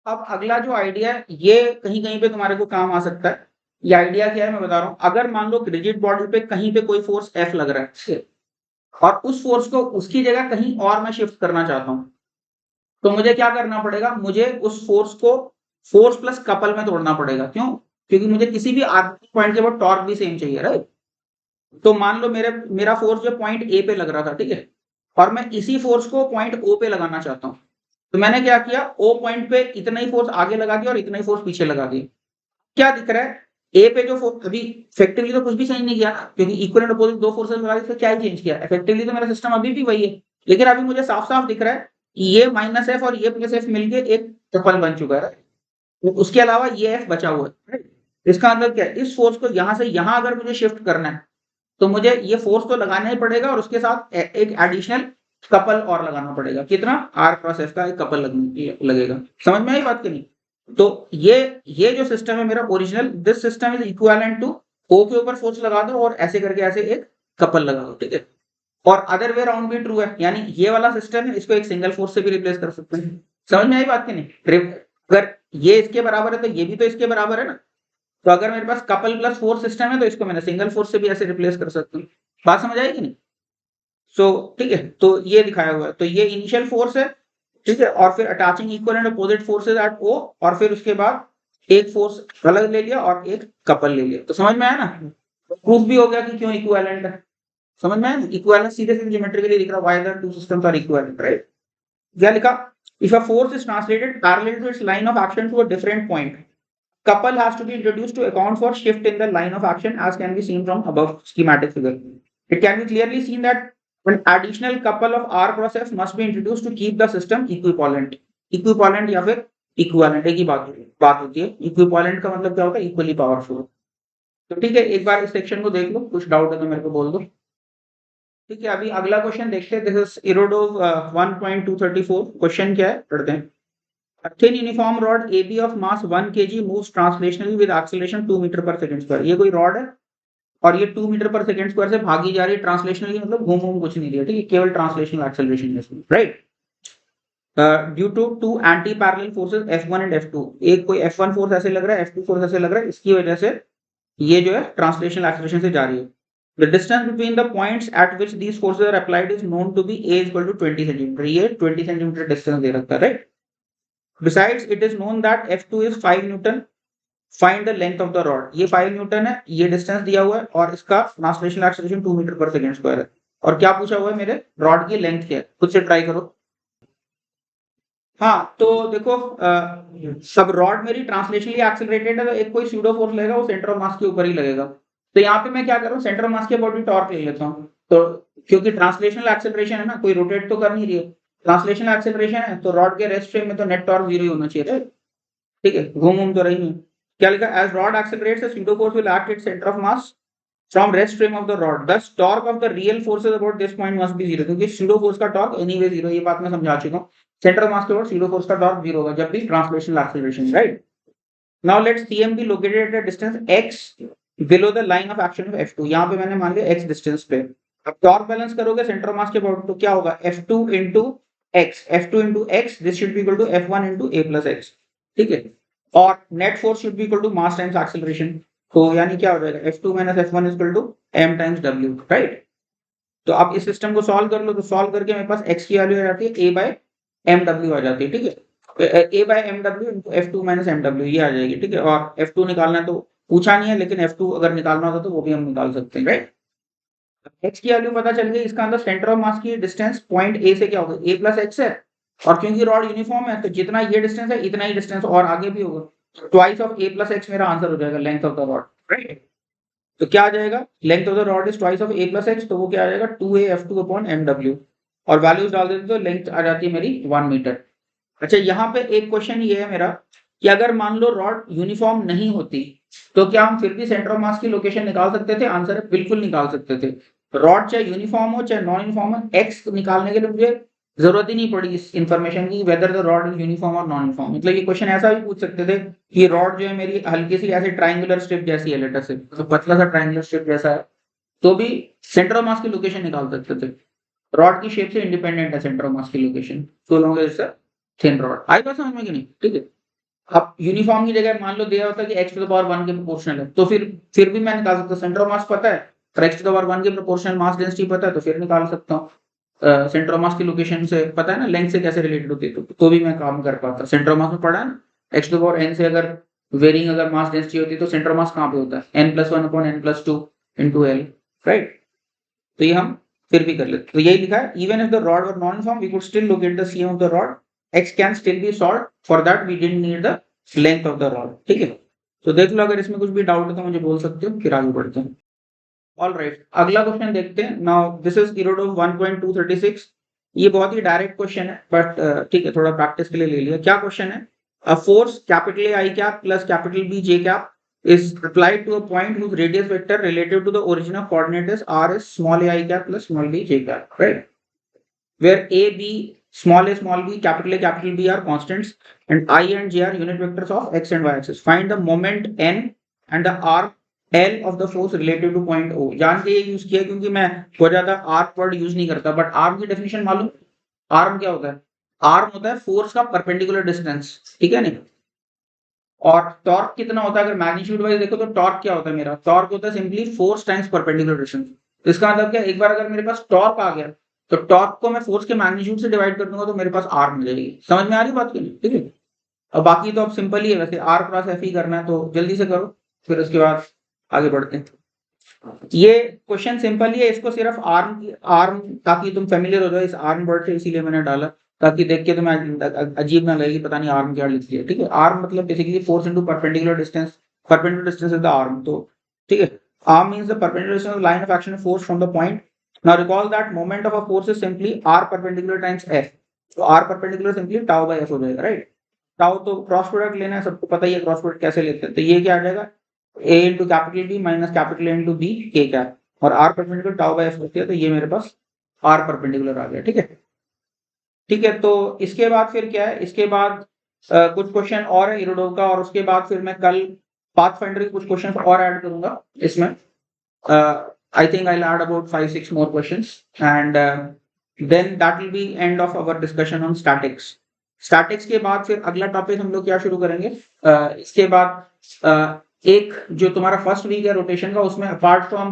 अब अगला जो आइडिया है ये कहीं कहीं पे तुम्हारे को काम आ सकता है। ये आइडिया क्या है मैं बता रहा हूँ। अगर मान लो रिजिड बॉडी पे कहीं पे कोई फोर्स F लग रहा है और उस फोर्स को उसकी जगह कहीं और मैं शिफ्ट करना चाहता हूँ, तो मुझे क्या करना पड़ेगा, मुझे उस फोर्स को फोर्स प्लस कपल में तोड़ना पड़ेगा। क्यों, क्योंकि मुझे किसी भी आर्बिट्री पॉइंट के बाद टॉर्क भी सेम चाहिए, राइट। तो मान लो मेरा फोर्स जो पॉइंट A पे लग रहा था, ठीक है, और मैं इसी फोर्स को पॉइंट O पे लगाना चाहता हूँ, तो मैंने क्या किया, O पॉइंट पे इतना ही फोर्स आगे लगा दिया और इतना ही फोर्स पीछे लगा दिया। क्या दिख रहा है, A पे जो फोर्स, अभी इफेक्टिवली तो कुछ भी चेंज नहीं किया ना, क्योंकि इक्वल एंड अपोजिट दो फोर्सेस लगा दी, तो क्या ही चेंज किया, इफेक्टिवली तो मेरा सिस्टम अभी भी वही है। लेकिन अभी मुझे साफ साफ दिख रहा है ये माइनस F और ये प्लस F मिलके एक कपल बन चुका है। तो उसके अलावा ये F बचा हुआ है। इसका मतलब क्या है, इस फोर्स को यहां से यहां अगर मुझे शिफ्ट करना है तो मुझे ये फोर्स तो लगाना ही पड़ेगा और उसके साथ एक एडिशनल कपल और लगाना पड़ेगा। कितना, R क्रॉस F का एक कपल लगेगा। समझ में आई बात की नहीं। तो ये जो सिस्टम है मेरा original, this system is equivalent to O के ऊपर फोर्स लगा दो और ऐसे करके ऐसे एक कपल लगा दो, ठीक है। और अदर वे राउंड भी ट्रू है, यानी ये वाला सिस्टम है इसको एक सिंगल फोर्स से भी रिप्लेस कर सकते हैं। समझ में आई बात की नहीं। अगर ये इसके बराबर है तो ये भी तो इसके बराबर है ना। तो अगर मेरे पास कपल प्लस फोर्स सिस्टम है तो इसको मैंने सिंगल फोर्स से भी ऐसे रिप्लेस कर सकता हूँ। बात समझ आएगी नहीं? सो ठीक है, तो ये दिखाया हुआ है, तो ये इनिशियल फोर्स है, ठीक है, और फिर attaching equal and opposite forces at O, और फिर उसके बाद एक फोर्स अलग ले लिया और एक कपल ले लिया। तो समझ में आया ना, प्रूफ भी हो गया कि क्यों इक्विवेलेंट है। समझ में आया, इक्विवेलेंस सीधे सीधे ज्योमेट्रिकली दिख रहा है, why the two systems are equivalent, right. क्या लिखा, if a force is translated parallel to its line of action to a different point, couple has to be introduced to account for shift in the line of action, as can be seen from above schematic figure. It can be clearly seen that an additional couple of R cross F must be introduced to keep the system equivalent. Equivalent या फिर equivalent एक ही बात होती है। Equivalent का मतलब क्या होता है, equally powerful। तो ठीक है, एक बार इस सेक्शन को देख लो, कुछ डाउट है तो मेरे को बोल दो। ठीक है, अभी अगला क्वेश्चन देखते हैं। This is Irodov 1.234। क्वेश्चन क्या है, पढ़ते हैं। A thin uniform rod AB of mass 1 kg moves translationally with acceleration 2 metre पर सेकंड स्क्वायर। ये कोई रॉड है और ये 2 मीटर पर सेकंड स्क्वायर से भागी जा रही है ट्रांसलेशनली, मतलब घूम घूम कुछ नहीं दिया, ठीक है, केवल ट्रांसलेशनल एक्सेलरेशन है, right. Due to two anti parallel forces F1 and F2, एक कोई F1 फोर्स ऐसे लग रहा है, F2 फोर्स ऐसे लग रहा है, इसकी वजह से ये जो है ट्रांसलेशनल एक्सेलरेशन से जा रही है। The distance between the points at which these forces are applied is known to be A equal to 20 centimeter। ये 20 centimeter डिस्टेंस दे रखा है, right. Besides, it is known that F2 is 5 Newton. Find the length of the rod। ये 5 Newton है, ये distance दिया हुआ है और इसका ट्रांसलेशनल एक्सेलरेशन 2 मीटर पर सेकंड स्क्वायर है। और क्या पूछा हुआ है, मेरे रॉड की लेंथ क्या है, खुद से ट्राई करो। हाँ, तो देखो सब रॉड मेरी ट्रांसलेशनली एक्सेलरेटेड है, तो एक कोई स्यूडो फोर्स लगेगा, वो सेंटर ऑफ मास के ऊपर ही लगेगा। तो यहाँ पे मैं क्या करूँ, सेंटर ऑफ मास के अबाउट टॉर्क ले लेता हूँ। तो क्योंकि ट्रांसलेशनल एक्सेलरेशन है ना, कोई रोटेट तो कर नहीं रही है, ट्रांसलेशनल एक्सेलरेशन है, तो रॉड के रेस्ट फ्रेम में तो नेट टॉर्क 0 ही होना चाहिए, राइट। ठीक है, घूम तो रही है। क्या लिखा, as rod accelerates the pseudo force will act at centre of mass from rest frame of the rod, thus torque of the real forces about this point must be 0। क्योंकि स्यूडो फोर्स का torque anyway 0, ये बात मैं समझा चुका हूं। Centre of मास के about pseudo force का टॉर्क 0 होगा जब भी translational acceleration, right. Now let's CM be located at a distance x below the line of action of F2। यहां पे मैंने मान लिया x डिस्टेंस पे। अब टॉर्क बैलेंस करोगे सेंटर ऑफ मास के अबाउट, तो क्या होगा, F2 into x, F2 into x, this should be equal to F1 into a plus x, ठीक है। और net force should be equal to mass times acceleration, तो यानी क्या हो जाएगा, F2 minus F1 is equal to m times w, right. तो आप इस सिस्टम को सॉल्व कर लो, तो सॉल्व करके मेरे पास x की वैल्यू आ जाती है a by mw आ जाती है, ठीक है। a by mw into F2 minus mw ये आ जाएगी, ठीक है। और F2 निकालना है तो पूछा नहीं है, लेकिन F2 अगर निकालना होता तो वो भी हम निकाल सकते हैं, राइट। x की वैल्यू पता चल गई, इसका अंदर सेंटर ऑफ मास की डिस्टेंस पॉइंट A से क्या होगा, a plus x है, और क्योंकि रॉड यूनिफॉर्म है तो जितना ये डिस्टेंस है इतना ही डिस्टेंस और आगे भी होगा। Twice of a plus x मेरा आंसर हो जाएगा, length of the rod, right. तो क्या आ जाएगा, length of the rod is twice of a plus x, तो वो क्या आ जाएगा 2a F2 upon mw, और वैल्यूज डाल देते तो लेंथ आ जाती है मेरी 1 मीटर। अच्छा, यहाँ पे एक क्वेश्चन ये है मेरा कि अगर मान लो रॉड यूनिफॉर्म नहीं होती तो क्या हम फिर भी सेंटर ऑफ मास की लोकेशन निकाल सकते थे? आंसर है बिल्कुल निकाल सकते थे। रॉड चाहे यूनिफॉर्म हो चाहे नॉन यूनिफॉर्म हो, एक्स निकालने के लिए मुझे जरूरत ही नहीं पड़ी इस इन्फॉर्मेशन की, whether the rod is uniform और नॉन यूनिफॉर्म। मतलब ये क्वेश्चन ऐसा भी पूछ सकते थे कि रॉड जो है मेरी हल्की सी ऐसे ट्राइंगुलर स्ट्रिप जैसी है, लेटर से तो पतला सा ट्राइंगुलर स्ट्रिप जैसा है, तो भी सेंटर ऑफ मास की लोकेशन निकाल सकते थे। रॉड की शेप से इंडिपेंडेंट है सेंटर ऑफ मास की location, so long as it's thin rod. आई बात समझ में कि नहीं? ठीक है। अब यूनिफॉर्म की जगह मान लो दिया होता कि x टू द पावर 1 के प्रोपोर्शनल है, तो फिर भी मैं निकाल सकता हूं। सेंटर ऑफ मास पता है और x टू द पावर 1 के प्रोपोर्शनल मास डेंसिटी पता है, तो फिर निकाल सकता हूं। सेंटर ऑफ मास की लोकेशन से पता है ना, लेंथ से कैसे रिलेटेड होती है, तो भी मैं काम कर पाता। सेंटर ऑफ मास में पढ़ा है ना, x to the power n से अगर वेरिंग अगर मास डेंसिटी होती है तो सेंटर ऑफ मास कहां पे होता है, n+1 upon n+2 into l, right. तो ये हम फिर भी कर लेते। तो यही लिखा है, even if the rod were non uniform we could still locate the CM of the rod, x can still be solved, for that we didn't need the length of the rod, ठीक है। तो देख लो, अगर इसमें कुछ भी doubt है तो मुझे बोल सकते हो, फिर आगे बढ़ते हैं। ऑल राइट, अगला क्वेश्चन देखते हैं। Now this is Irodov 1.236। ये बहुत ही डायरेक्ट क्वेश्चन है, बट ठीक है, थोड़ा प्रैक्टिस के लिए ले लिया। क्या क्वेश्चन है, a force capital A I cap plus capital B J cap is applied to a point whose radius vector relative to the origin of coordinate is r is small a I cap plus small b j cap, right? Where a, b, small b, capital B are constants and I and j are unit vectors of x and y axis. Find the moment n and the arc L of the force relative to point O। जान के ये use किया क्योंकि मैं बहुत ज्यादा arc word use नहीं करता, बट आर्म की डेफिनेशन मालूम। आर्म क्या होता है, आर्म होता है फोर्स का परपेंडिकुलर डिस्टेंस, ठीक है नहीं। और टॉर्क कितना होता है, अगर मैग्नीट्यूड वाइज देखो तो टॉर्क क्या होता है, मेरा टॉर्क होता है simply force times perpendicular distance. इसका मतलब क्या, एक बार अगर मेरे पास टॉर्क आ गया तो टॉर्क को मैं फोर्स के मैग्नीट्यूड से डिवाइड कर दूंगा तो मेरे पास आर मिल जाएगी। समझ में आ रही बात की नहीं? ठीक है, और बाकी तो अब सिंपल ही है वैसे, आर क्रॉस एफ ही करना है तो जल्दी से करो, फिर उसके बाद आगे बढ़ते हैं। ये क्वेश्चन सिंपल ही है, इसको सिर्फ आर्म आर्म ताकि तुम फेमिलियर हो जाओ इस आर्म वर्ड से, इसीलिए मैंने डाला ताकि देख के तुम्हें अजीब ना लगेगी पता नहीं आर्म क्या लिख दिया। ठीक है, आर्म मतलब basically force into perpendicular distance, perpendicular distance is the arm. तो ठीक है, arm means the perpendicular distance of line of action force from the point. Now recall that moment of a force is simply r perpendicular times F. तो r perpendicular simply tau by F हो जाएगा, right. Tau तो cross product लेना है, सबको पता ही है cross product कैसे लेते हैं, तो ये क्या आ जाएगा, a into capital B minus capital A into B के कैप, और r perpendicular tau by F होती है, तो ये मेरे पास आर परपेंडिकुलर आ गया। ठीक है, ठीक है, तो इसके बाद फिर क्या है, इसके बाद कुछ क्वेश्चन और है इरोडोव का, और उसके बाद फिर मैं कल पाथफाइंडर के कुछ क्वेश्चन और ऐड करूंगा इसमें। I think I add about 5-6 more questions and then that will be end of our discussion on statics. Statics के बाद फिर अगला टॉपिक हम लोग क्या शुरू करेंगे, इसके बाद एक जो तुम्हारा फर्स्ट वीक है रोटेशन का, उसमें apart from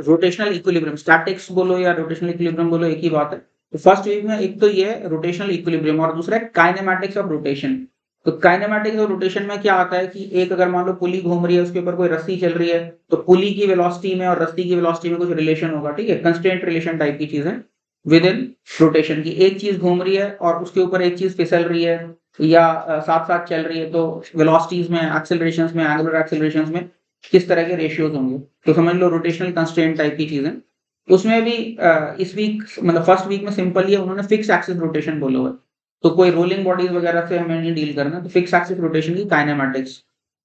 rotational equilibrium, statics बोलो या रोटेशनल इक्विलिब्रियम बोलो एक ही बात है। तो फर्स्ट वीक में एक तो ये है रोटेशनल इक्विलिब्रियम, और दूसरा है काइनेमैटिक्स ऑफ रोटेशन। तो काइनेमैटिक्स ऑफ रोटेशन में क्या आता है कि एक अगर मान लो पुली घूम रही है, उसके ऊपर कोई रस्सी चल रही है, तो पुली की वेलोसिटी में और रस्सी की वेलोसिटी में कुछ रिलेशन होगा। ठीक है, कंस्ट्रेंट रिलेशन टाइप की चीज है विद इन रोटेशन की। एक चीज घूम रही है और उसके ऊपर एक चीज फिसल रही है या साथ साथ चल रही है, तो वेलोसिटीज में, एक्सेलरेशंस में, एंगुलर एक्सेलरेशंस में किस तरह के रेशियोज होंगे, तो समझ लो रोटेशनल कंस्ट्रेंट टाइप की चीज है। उसमें भी इस वीक मतलब फर्स्ट वीक में सिंपल ही उन्होंने फिक्स एक्सिस रोटेशन बोला हुआ है, तो कोई रोलिंग बॉडीज वगैरह से हमें नहीं डील करना, तो फिक्स एक्सिस रोटेशन की काइनेमैटिक्स।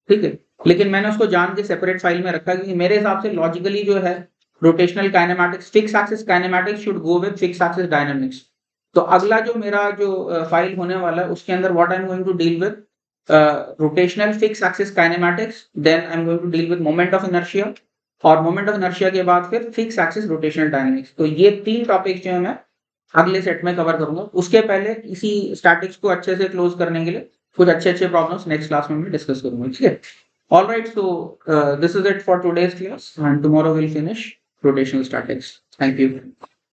ठीक है, लेकिन मैंने उसको जान के सेपरेट फाइल में रखा क्योंकि मेरे हिसाब से लॉजिकली जो है rotational kinematics, fix axis kinematics should go with fix axis dynamics. तो अगला जो मेरा जो फाइल होने वाला है उसके अंदर what I am going to deal with rotational fix axis kinematics, then I am going to deal with moment of inertia, और मोमेंट ऑफ इनर्शिया के बाद फिर फिक्स एक्सिस रोटेशनल डायनामिक्स। तो ये 3 टॉपिक्स जो है मैं अगले सेट में कवर करूंगा। उसके पहले इसी स्टैटिक्स को अच्छे से क्लोज करने के लिए कुछ अच्छे प्रॉब्लम्स नेक्स्ट क्लास में मैं डिस्कस करूंगा। ठीक है, all right, so this is it for today's class and tomorrow will finish rotational statics. Thank you.